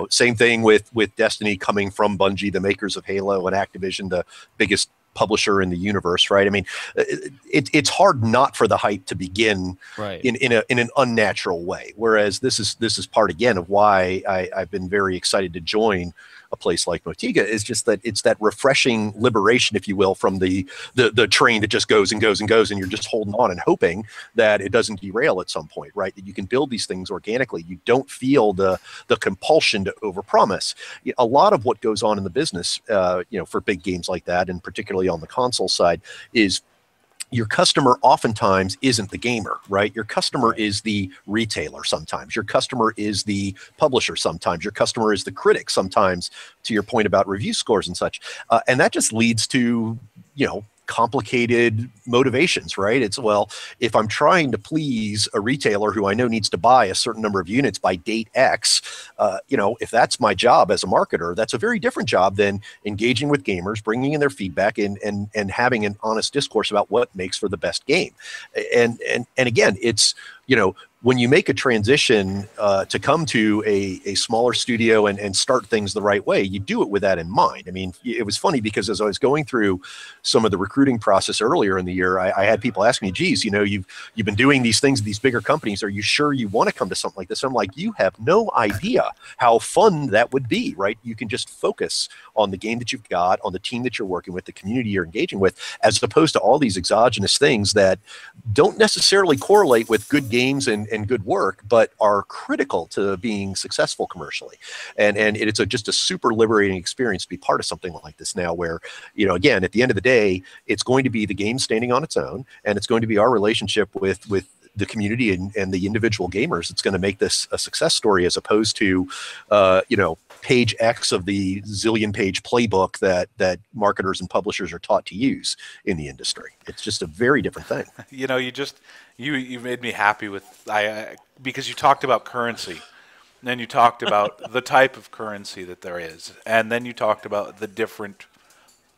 same thing with Destiny coming from Bungie, the makers of Halo, and Activision, the biggest publisher in the universe, right? I mean, it's hard not for the hype to begin in an unnatural way. Whereas this is part again of why I've been very excited to join a place like Motiga, is just that it's that refreshing liberation, if you will, from the train that just goes and goes and goes, and you're just holding on and hoping that it doesn't derail at some point, right? That you can build these things organically. You don't feel the compulsion to overpromise. A lot of what goes on in the business, for big games like that, and particularly on the console side, is your customer oftentimes isn't the gamer, right? Your customer is the retailer sometimes. Your customer is the publisher sometimes. Your customer is the critic sometimes, to your point about review scores and such. And that just leads to, complicated motivations, right? It's, well, if I'm trying to please a retailer who I know needs to buy a certain number of units by date X, if that's my job as a marketer, that's a very different job than engaging with gamers, bringing in their feedback, and having an honest discourse about what makes for the best game. And again, it's, when you make a transition to come to a smaller studio and start things the right way, you do it with that in mind. I mean, it was funny because as I was going through some of the recruiting process earlier in the year, I had people ask me, geez, you know, you've been doing these things at these bigger companies. Are you sure you want to come to something like this? I'm like, you have no idea how fun that would be, right? You can just focus on the game that you've got, on the team that you're working with, the community you're engaging with, as opposed to all these exogenous things that don't necessarily correlate with good games and good work, but are critical to being successful commercially. And it's just a super liberating experience to be part of something like this now where, you know, again, at the end of the day, it's going to be the game standing on its own, and it's going to be our relationship with the community and the individual gamers. It's going to make this a success story as opposed to, you know, page X of the zillion page playbook that marketers and publishers are taught to use in the industry. It's just a very different thing. You know, you made me happy with because you talked about currency, and then you talked about the type of currency that there is, and then you talked about the different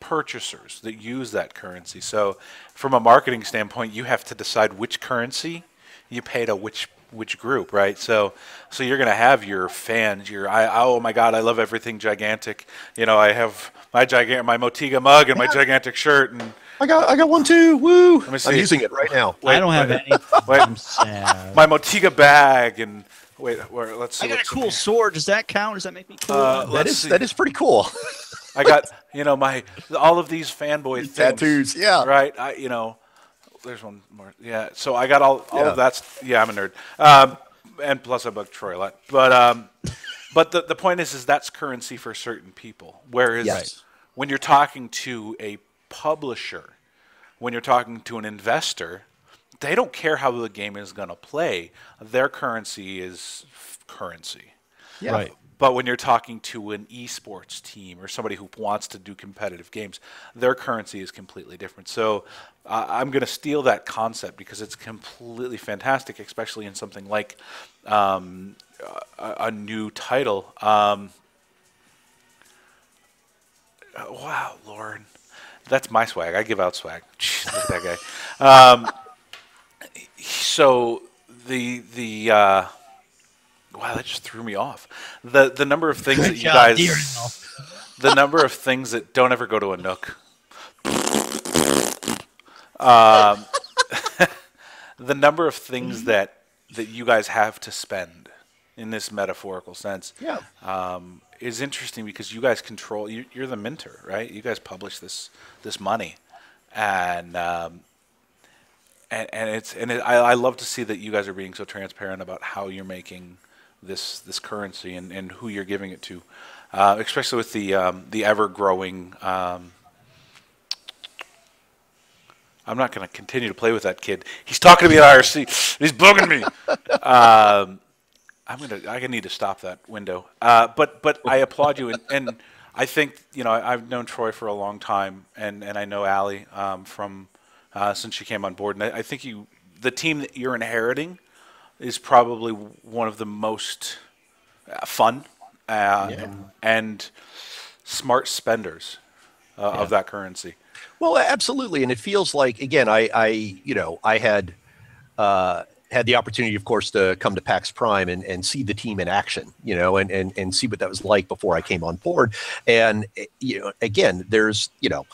purchasers that use that currency. So from a marketing standpoint, you have to decide which currency you pay to which group, right? So you're going to have your fans, oh my God, I love everything gigantic. You know, I have my Motiga mug and my gigantic shirt, and I got one too. Woo! Let me see. I'm using it right now. I don't have any. I'm sad. My Motiga bag and let's see. I got a cool sword. Does that count? Does that make me cool? That is pretty cool. I got, you know, all of these fanboy things. Tattoos, yeah. Right. You know, there's one more. Yeah. So I got all of that. Yeah, I'm a nerd. And plus I bug Troy a lot. But the point is that's currency for certain people. Whereas when you're talking to a publisher, when you're talking to an investor, they don't care how the game is going to play. Their currency is currency. Yeah. Right. But when you're talking to an esports team or somebody who wants to do competitive games, their currency is completely different. So I'm going to steal that concept because it's completely fantastic, especially in something like a new title. Wow, Lord. That's my swag. I give out swag. Jeez, look at that guy. So wow, that just threw me off. The number of things that you guys, the number of things that don't ever go to a Nook. The number of things that you guys have to spend in this metaphorical sense, is interesting because you guys control. You're the minter, right? You guys publish this money, and I love to see that you guys are being so transparent about how you're making this currency and who you're giving it to, especially with the ever growing. I'm not going to continue to play with that kid. He's talking to me at IRC. He's bugging me. I need to stop that window. But I applaud you, and I think, you know, I've known Troy for a long time, and I know Allie from since she came on board, and I think the team that you're inheriting is probably one of the most fun and smart spenders of that currency. Well, absolutely, and it feels like, again, I had the opportunity, of course, to come to Pax Prime and see the team in action, you know, and see what that was like before I came on board. And, you know, again, there's, you know,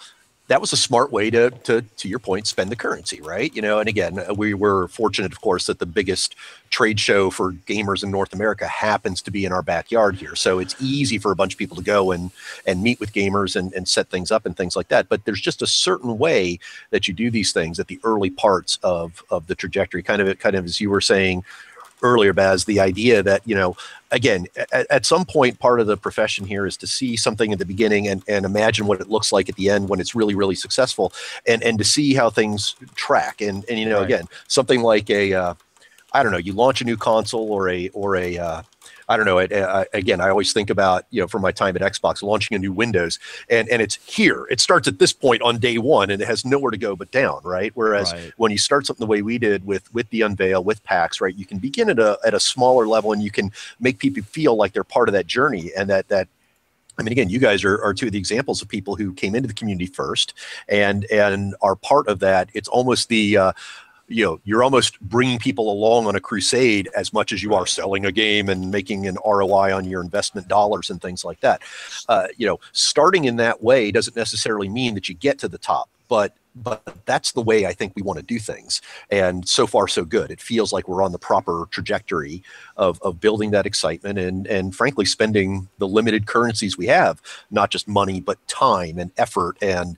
that was a smart way to your point, spend the currency, right? You know, and again, we were fortunate, of course, that the biggest trade show for gamers in North America happens to be in our backyard here. So it's easy for a bunch of people to go and meet with gamers and set things up and things like that. But there's just a certain way that you do these things at the early parts of the trajectory, kind of as you were saying earlier, Baz, the idea that, you know, again, at some point, part of the profession here is to see something at the beginning and imagine what it looks like at the end when it's really, really successful, and to see how things track. And you know, again, something like I don't know, you launch a new console or a I don't know. Again, I always think about, you know, from my time at Xbox, launching a new Windows, and it's here. It starts at this point on day one, and it has nowhere to go but down, right? Whereas when you start something the way we did with the Unveil, with PAX, right, you can begin at a smaller level, and you can make people feel like they're part of that journey, and that I mean, again, you guys are two of the examples of people who came into the community first and are part of that. It's almost the you're almost bringing people along on a crusade as much as you are selling a game and making an ROI on your investment dollars and things like that. Starting in that way doesn't necessarily mean that you get to the top, but that's the way I think we want to do things. And so far, so good. It feels like we're on the proper trajectory of building that excitement and frankly, spending the limited currencies we have, not just money, but time and effort and,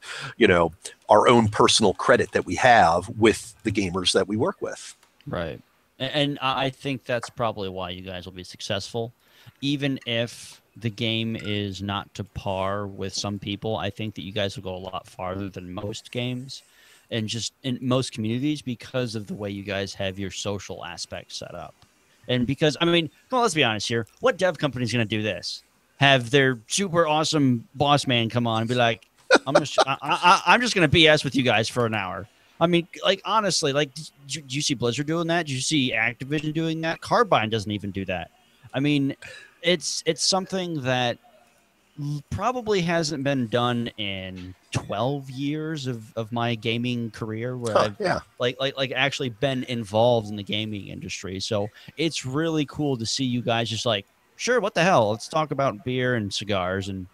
our own personal credit that we have with the gamers that we work with. Right. And I think that's probably why you guys will be successful. Even if the game is not to par with some people, I think that you guys will go a lot farther than most games and just in most communities because of the way you guys have your social aspect set up. And because, well, let's be honest here. What dev company is going to do this? Have their super awesome boss man come on and be like, I'm just going to BS with you guys for an hour. Honestly, did you see Blizzard doing that? Did you see Activision doing that? Carbine doesn't even do that. It's something that probably hasn't been done in 12 years of my gaming career where I've actually been involved in the gaming industry. So it's really cool to see you guys just sure, what the hell? Let's talk about beer and cigars and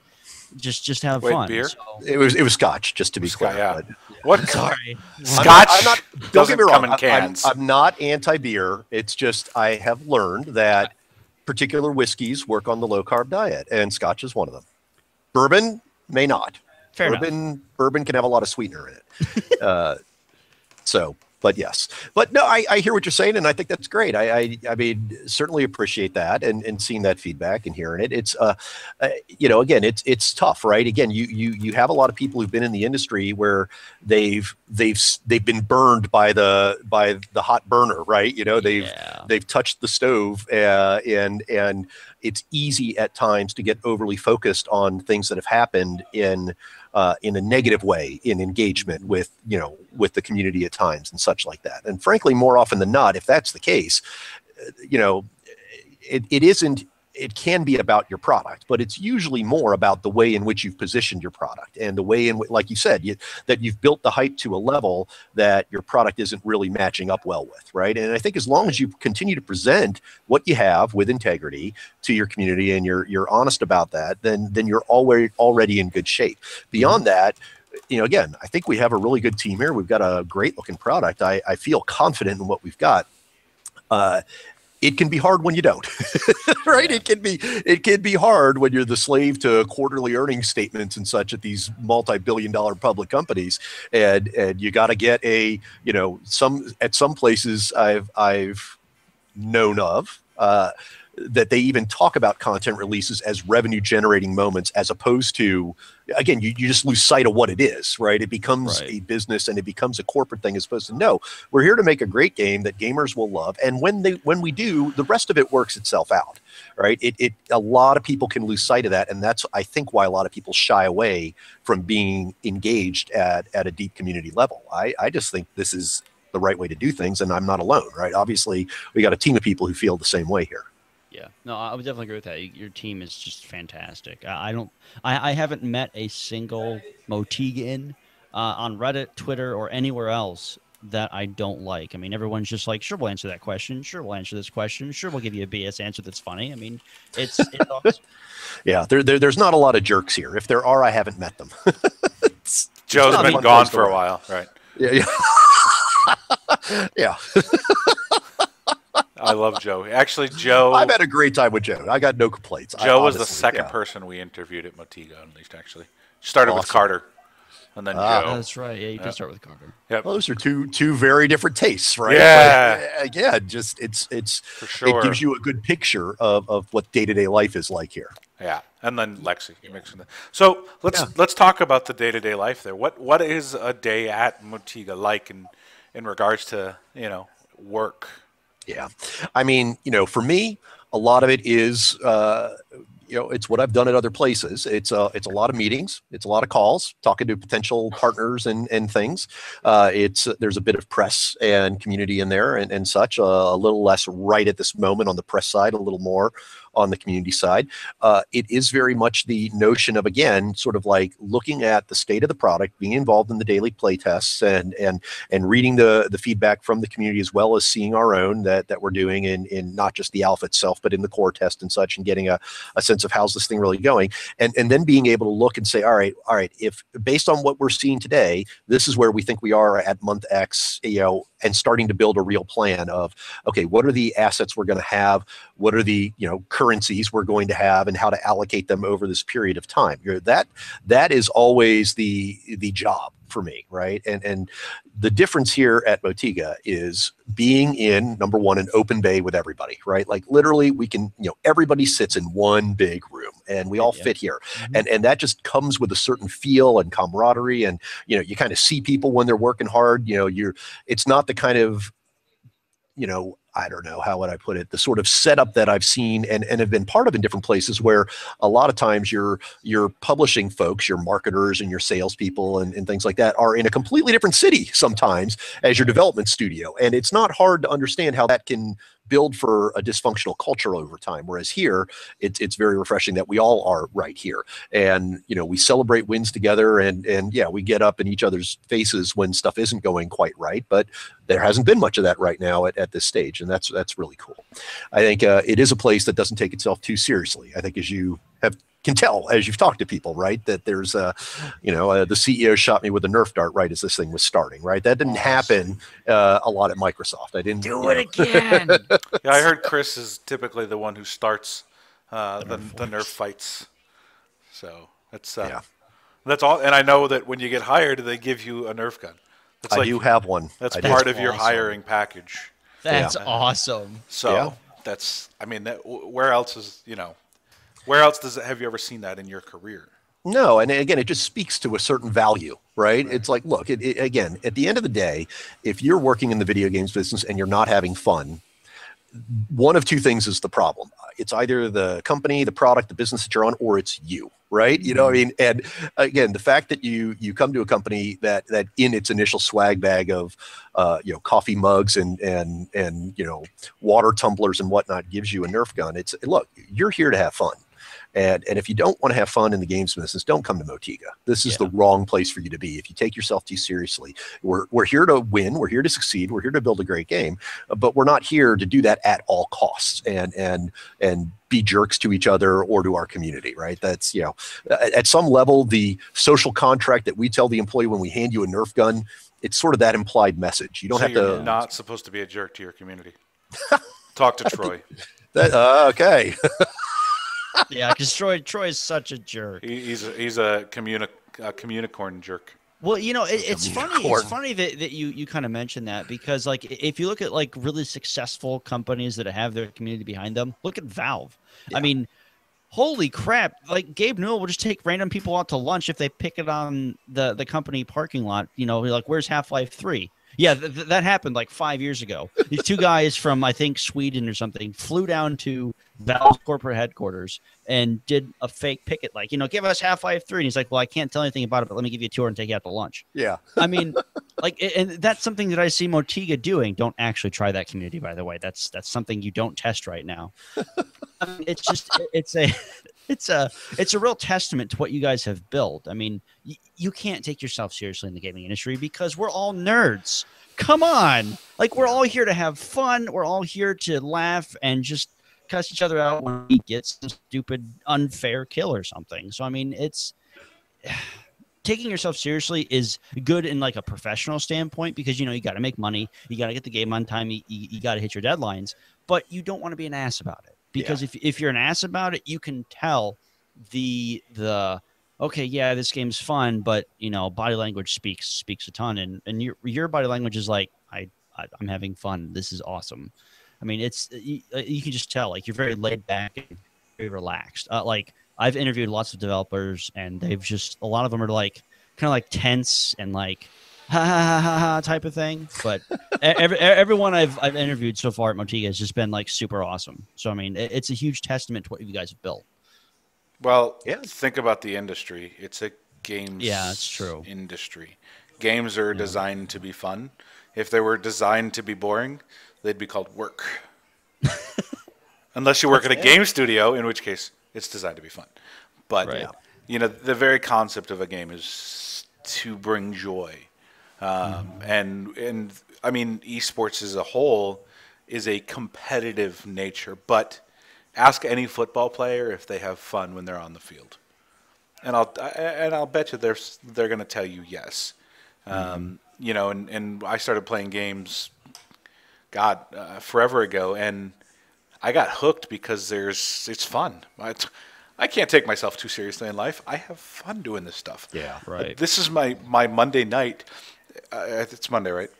just have fun. Beer? So, it was Scotch, just to be clear. Yeah. But, what? Sorry. Scotch don't get me wrong. come in cans. I'm not anti-beer. It's just I have learned that particular whiskeys work on the low-carb diet, and Scotch is one of them. Bourbon may not. Fair enough. Bourbon can have a lot of sweetener in it. But yes. But no, I hear what you're saying, and I think that's great. I certainly appreciate that and seeing that feedback and hearing it. It's again, it's tough, right? Again, you have a lot of people who've been in the industry where they've been burned by the hot burner, right? They've touched the stove, and it's easy at times to get overly focused on things that have happened in a negative way in engagement with the community at times and such like that. And frankly, more often than not, if that's the case, it can be about your product, but it's usually more about the way in which you've positioned your product and the way in which, like you said, that you've built the hype to a level that your product isn't really matching up well with, right? And I think as long as you continue to present what you have with integrity to your community and you're honest about that, then you're already in good shape. Beyond that, again, I think we have a really good team here. We've got a great looking product. I feel confident in what we've got. It can be hard when you don't, right? It can be hard when you're the slave to quarterly earnings statements and such at these multi-billion-dollar public companies, and you got to get some places I've known of that they even talk about content releases as revenue-generating moments, as opposed to, again, you just lose sight of what it is, right? It becomes a business and it becomes a corporate thing, as opposed to, no, we're here to make a great game that gamers will love, and when we do, the rest of it works itself out, right? A lot of people can lose sight of that, and that's, I think, why a lot of people shy away from being engaged at a deep community level. I just think this is the right way to do things, and I'm not alone, right? Obviously, we got a team of people who feel the same way here. Yeah, no, I would definitely agree with that. Your team is just fantastic. I haven't met a single Motigan on Reddit, Twitter, or anywhere else that I don't like. Everyone's just like, sure, we'll answer that question. Sure, we'll answer this question. Sure, we'll give you a BS answer that's funny. It's awesome. Yeah, there's not a lot of jerks here. If there are, I haven't met them. Joe's been gone for a while, right? Yeah. Yeah. I love Joe. Actually, Joe... I've had a great time with Joe. I got no complaints. Joe was the second person we interviewed at Motiga, at least, actually. Started with Carter, and then Joe. That's right. Yeah, you did start with Carter. Yep. Well, those are two very different tastes, right? Yeah. But, again, just it's for sure. It gives you a good picture of what day-to-day life is like here. Yeah, and then Lexi, you mixing that. So let's talk about the day-to-day life there. What is a day at Motiga like in regards to work? Yeah. For me, a lot of it is, it's what I've done at other places. It's a lot of meetings. It's a lot of calls, talking to potential partners and things. There's a bit of press and community in there and such. A little less right at this moment on the press side, a little more on the community side. It is very much the notion of, again, sort of like looking at the state of the product, being involved in the daily play tests and reading the feedback from the community, as well as seeing our own that we're doing in not just the alpha itself, but in the core test and such, and getting a sense of how's this thing really going. And then being able to look and say, all right, if based on what we're seeing today, this is where we think we are at month X, and starting to build a real plan of, okay, what are the assets we're going to have? What are the, currencies we're going to have, and how to allocate them over this period of time? That is always the job for me, right? And the difference here at Motiga is being in, number one, an open bay with everybody, right? Like literally we can, everybody sits in one big room and we all fit here. And that just comes with a certain feel and camaraderie, and, you kind of see people when they're working hard. It's not the kind of, I don't know, how would I put it, the sort of setup that I've seen and have been part of in different places, where a lot of times your publishing folks, your marketers and your salespeople and things like that are in a completely different city sometimes as your development studio. And it's not hard to understand how that can build for a dysfunctional culture over time. Whereas here, it's very refreshing that we all are right here. And, we celebrate wins together, and yeah, we get up in each other's faces when stuff isn't going quite right, but there hasn't been much of that right now at this stage. And that's really cool. I think it is a place that doesn't take itself too seriously. I think, as you can tell as you've talked to people, right, that there's the CEO shot me with a Nerf dart right as this thing was starting, right? That didn't happen a lot at Microsoft. I didn't do it again. Yeah, I heard Chris is typically the one who starts the Nerf fights. So that's all. And I know that when you get hired, they give you a Nerf gun. I do have one. That's part of your hiring package. That's awesome. So that's, where else is, where else have you ever seen that in your career? No, and again, it just speaks to a certain value, right? It's like, look, again, at the end of the day, if you're working in the video games business and you're not having fun, one of two things is the problem. It's either the company, the product, the business that you're on, or it's you, right? And again, the fact that you come to a company that in its initial swag bag of coffee mugs and water tumblers and whatnot gives you a Nerf gun. It's, look, you're here to have fun. And if you don't want to have fun in the games business, don't come to Motiga. This is the wrong place for you to be. If you take yourself too seriously, we're here to win. We're here to succeed. We're here to build a great game, but we're not here to do that at all costs and be jerks to each other or to our community, right? That's, at some level, the social contract that we tell the employee when we hand you a Nerf gun, it's sort of that implied message. You don't have you're to. Not supposed to be a jerk to your community. Talk to Troy. Okay. Yeah, because Troy is such a jerk. He's a communicorn jerk. Well, it's funny. It's funny that you kind of mentioned that, because like if you look at like really successful companies that have their community behind them, look at Valve. Yeah. I mean, holy crap! Like Gabe Newell will just take random people out to lunch if they pick it on the company parking lot. Like, where's Half-Life 3? Yeah, that happened like 5 years ago. These two guys from, I think, Sweden or something flew down to Valve's corporate headquarters and did a fake picket, like, give us Half-Life 3. And he's like, well, I can't tell anything about it, but let me give you a tour and take you out to lunch. Yeah. I mean, like, and that's something that I see Motiga doing. Don't actually try that community, by the way. That's something you don't test right now. I mean, it's just, it's a real testament to what you guys have built. I mean, you can't take yourself seriously in the gaming industry because we're all nerds. Come on. Like, we're all here to have fun. We're all here to laugh and just cuss each other out when we get some stupid, unfair kill or something. So, I mean, it's taking yourself seriously is good in like a professional standpoint, because, you got to make money. You got to get the game on time. You got to hit your deadlines, but you don't want to be an ass about it. Because if you're an ass about it, you can tell the okay, yeah, this game's fun, but body language speaks a ton, and your body language is like, I'm having fun. This is awesome. I mean, you can just tell, like, you're very laid back and very relaxed. Like, I've interviewed lots of developers, and they've just, a lot of them are like kind of like tense and like ha ha ha ha type of thing. But everyone I've interviewed so far at Motiga has just been like super awesome. So I mean, it's a huge testament to what you guys have built. Well, Yeah. think about the industry. It's a games Yeah, it's true. industry. Games are designed to be fun. If they were designed to be boring, they'd be called work. Unless you work at a game studio, in which case it's designed to be fun. But Right. you know, the very concept of a game is to bring joy. And I mean, esports as a whole is a competitive nature, but ask any football player if they have fun when they're on the field, and I'll bet you they're going to tell you yes. You know, and I started playing games, God, forever ago, and I got hooked because it's fun. I can't take myself too seriously in life. I have fun doing this stuff. Yeah. Right. This is my Monday night. It's Monday, right?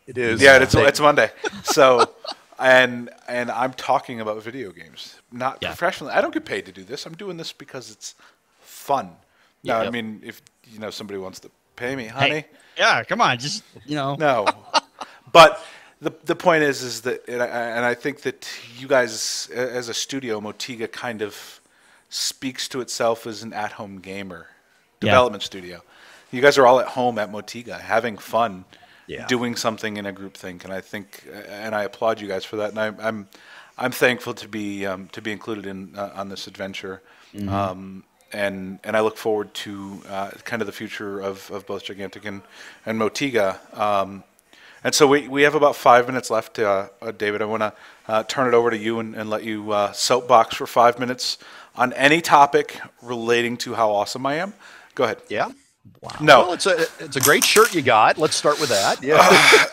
It is. Yeah, it's Monday. So, and I'm talking about video games, not professionally. I don't get paid to do this. I'm doing this because it's fun. Now, I mean, if you know somebody wants to pay me, honey. Hey, yeah, come on, just No. But the point is that, and I think that you guys, as a studio, Motiga kind of speaks to itself as an at-home gamer development studio. You guys are all at home at Motiga, having fun, doing something in a group think, and I think, and I applaud you guys for that. And I'm thankful to be included in on this adventure, and I look forward to kind of the future of both Gigantic and Motiga. And so we have about 5 minutes left. David, I want to turn it over to you and let you soapbox for 5 minutes on any topic relating to how awesome I am. Go ahead. Yeah. wow. No. Well, it's a great shirt you got. Let's start with that. Yeah.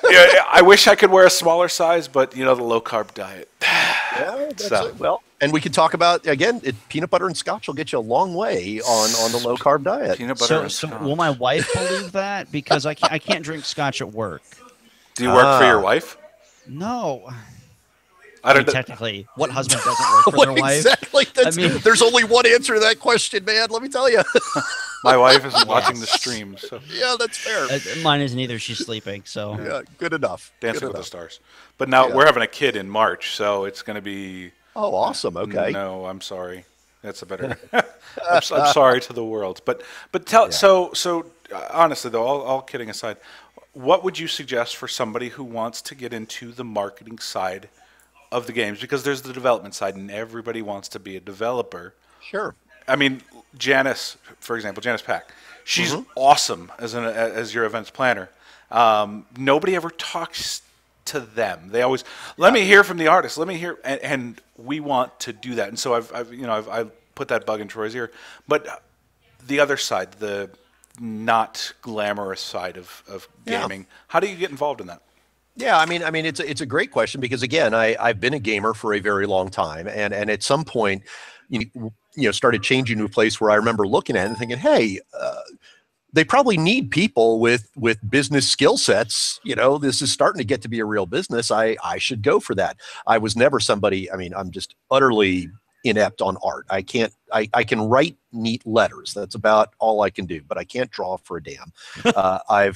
Yeah, I wish I could wear a smaller size, but you know, the low carb diet. Yeah, that's it. Well, and we could talk about again. Peanut butter and scotch will get you a long way on the low carb diet. Peanut butter and So scotch. will my wife believe that? Because I can't drink scotch at work. Do you work for your wife? No. I don't know. Technically, what husband doesn't work for their wife? Exactly. mean- There's only one answer to that question, man. Let me tell you. My wife isn't watching the stream, so Yeah, that's fair. Mine isn't either. She's sleeping. So Yeah, good enough. Dancing Good with the enough. Stars. But now Yeah. we're having a kid in March, so it's going to be. Oh, awesome. Okay. No, I'm sorry. That's a better. I'm sorry to the world, but tell so honestly though, all kidding aside, what would you suggest for somebody who wants to get into the marketing side of the games? Because there's the development side, and everybody wants to be a developer. Sure. I mean, Janice, for example, Janice Pack, she's awesome as your events planner. Nobody ever talks to them. They always let me hear from the artist. Let me hear, and we want to do that. And so I've put that bug in Troy's ear. But the other side, the not glamorous side of gaming, how do you get involved in that? Yeah, I mean, it's a great question because again, I've been a gamer for a very long time, and at some point, started changing to a place where I remember looking at it and thinking, hey, they probably need people with business skill sets. This is starting to get to be a real business. I should go for that. I was never somebody. I mean, I'm just utterly inept on art. I can write neat letters. That's about all I can do, but I can't draw for a damn. I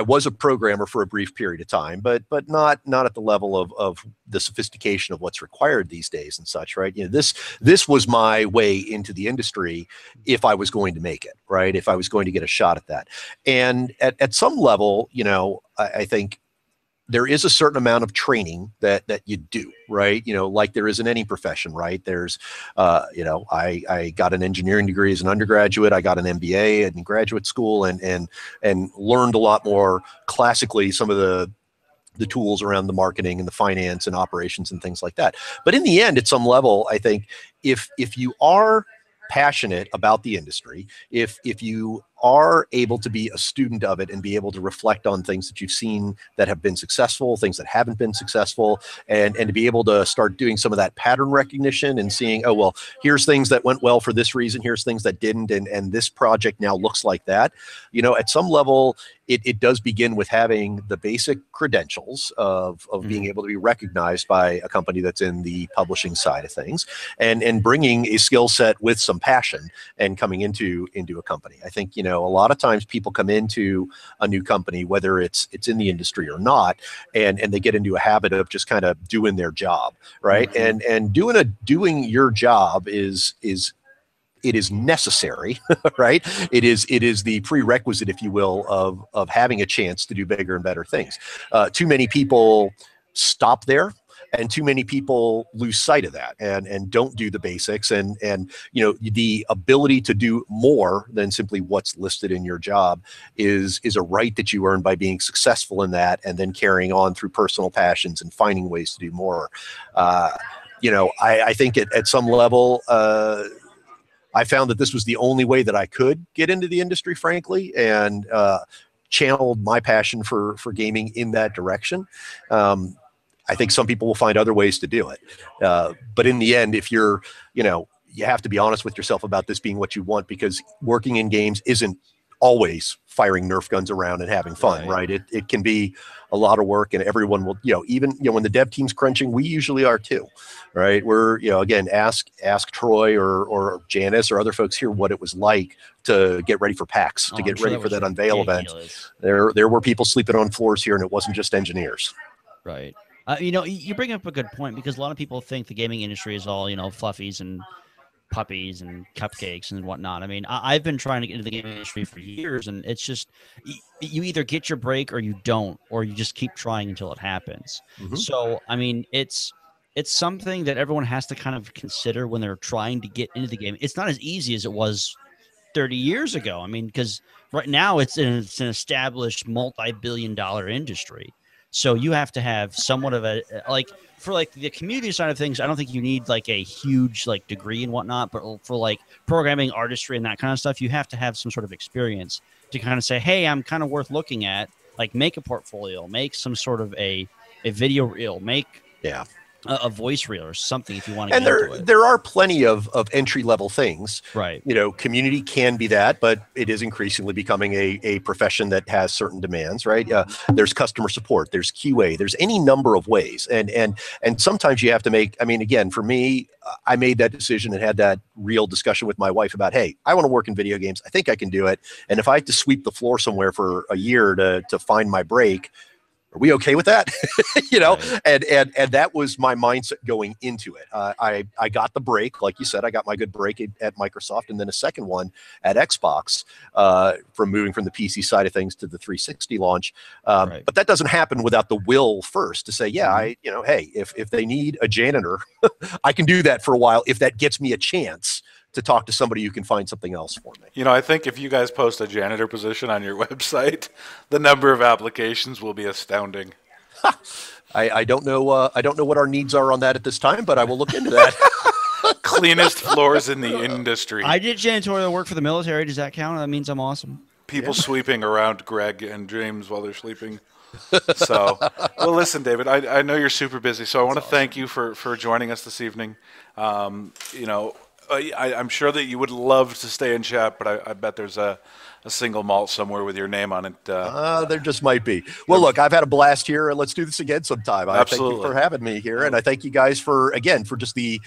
was a programmer for a brief period of time, but not at the level of the sophistication of what's required these days and such, right? This was my way into the industry if I was going to make it, right? If I was going to get a shot at that. And at some level, I think there is a certain amount of training that you do, right? Like there is in any profession, right? There's, I got an engineering degree as an undergraduate. I got an MBA in graduate school and learned a lot more classically some of the tools around the marketing and the finance and operations and things like that. But in the end, at some level, I think if you are passionate about the industry, if you are able to be a student of it and be able to reflect on things that you've seen that have been successful, things that haven't been successful, and to be able to start doing some of that pattern recognition and seeing, oh, well, here's things that went well for this reason, here's things that didn't, and this project now looks like that. At some level, it does begin with having the basic credentials of being able to be recognized by a company that's in the publishing side of things, and bringing a skill set with some passion and coming into a company. I think, a lot of times people come into a new company, whether it's in the industry or not, and they get into a habit of just kind of doing their job, right? And doing your job is it is necessary, right? It is the prerequisite, if you will, of having a chance to do bigger and better things. Too many people stop there, and too many people lose sight of that and don't do the basics. And you know, the ability to do more than simply what's listed in your job is a right that you earn by being successful in that, and then carrying on through personal passions and finding ways to do more. You know, I think at some level, I found that this was the only way that I could get into the industry, frankly, and channeled my passion for gaming in that direction. I think some people will find other ways to do it. But in the end, if you're, you know, you have to be honest with yourself about this being what you want, because working in games isn't always firing Nerf guns around and having fun, right? It can be a lot of work, and everyone will, you know, even, you know, when the dev team's crunching, we usually are too, right? We're, you know, again, ask Troy or Janice or other folks here what it was like to get ready for PAX, to get ready for that unveil event. There were people sleeping on floors here, and it wasn't just engineers. Right. You know, you bring up a good point, because a lot of people think the gaming industry is all, you know, fluffies and puppies and cupcakes and whatnot. I mean, I've been trying to get into the gaming industry for years, and it's just, you either get your break or you don't, or you just keep trying until it happens. So, I mean, it's something that everyone has to kind of consider when they're trying to get into the game. It's not as easy as it was 30 years ago. I mean, because right now it's an established multi-billion-dollar industry. So you have to have somewhat of a, like, for like the community side of things, I don't think you need like a huge like degree and whatnot, but for like programming, artistry, and that kind of stuff, you have to have some sort of experience to kind of say, hey, I'm kind of worth looking at. Like, make a portfolio, make some sort of a video reel, make a voice reel or something if you want to get into it. There are plenty of entry-level things. Right. You know, community can be that, but it is increasingly becoming a profession that has certain demands, right? There's customer support, there's QA, there's any number of ways. And sometimes you have to make, I mean, again, for me, I made that decision and had that real discussion with my wife about, hey, I want to work in video games. I think I can do it. And if I have to sweep the floor somewhere for a year to find my break, are we okay with that? You know, and that was my mindset going into it. I got the break, like you said, I got my good break at Microsoft, and then a second one at Xbox, from moving from the PC side of things to the 360 launch. But that doesn't happen without the will first to say, yeah, you know, hey, if they need a janitor, I can do that for a while if that gets me a chance to talk to somebody who can find something else for me. You know, I think if you guys post a janitor position on your website, the number of applications will be astounding. I don't know. I don't know what our needs are on that at this time, but I will look into that. Cleanest floors in the industry. I did janitorial work for the military. Does that count? That means I'm awesome. People sweeping around Greg and James while they're sleeping. So, well, listen, David, I know you're super busy, so I want to thank you for joining us this evening. You know, I'm sure that you would love to stay in chat, but I bet there's a single malt somewhere with your name on it. There just might be. Well, look, I've had a blast here, and let's do this again sometime. I thank you for having me here, and I thank you guys for just the,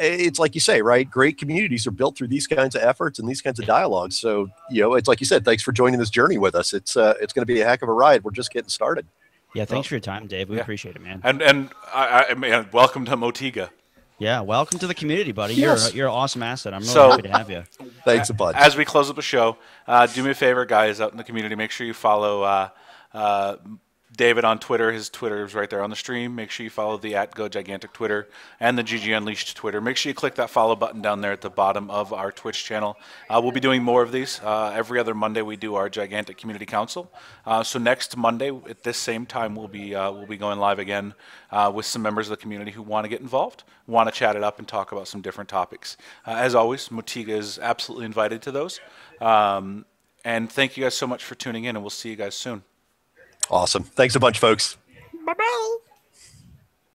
it's like you say, right? Great communities are built through these kinds of efforts and these kinds of dialogues. So, you know, it's like you said, thanks for joining this journey with us. It's going to be a heck of a ride. We're just getting started. Yeah, thanks for your time, Dave. We appreciate it, man. And I mean, welcome to Motiga. Yeah, welcome to the community, buddy. Yes. You're an awesome asset. I'm really happy to have you. Thanks a bunch. As we close up the show, do me a favor, guys, out in the community. Make sure you follow David on Twitter. His Twitter is right there on the stream. Make sure you follow the @GoGigantic Twitter and the GG Unleashed Twitter. Make sure you click that follow button down there at the bottom of our Twitch channel. We'll be doing more of these. Every other Monday we do our Gigantic Community Council. So next Monday at this same time we'll be going live again with some members of the community who want to get involved, want to chat it up and talk about some different topics. As always, Motiga is absolutely invited to those. And thank you guys so much for tuning in, and we'll see you guys soon. Awesome. Thanks a bunch, folks. Bye-bye.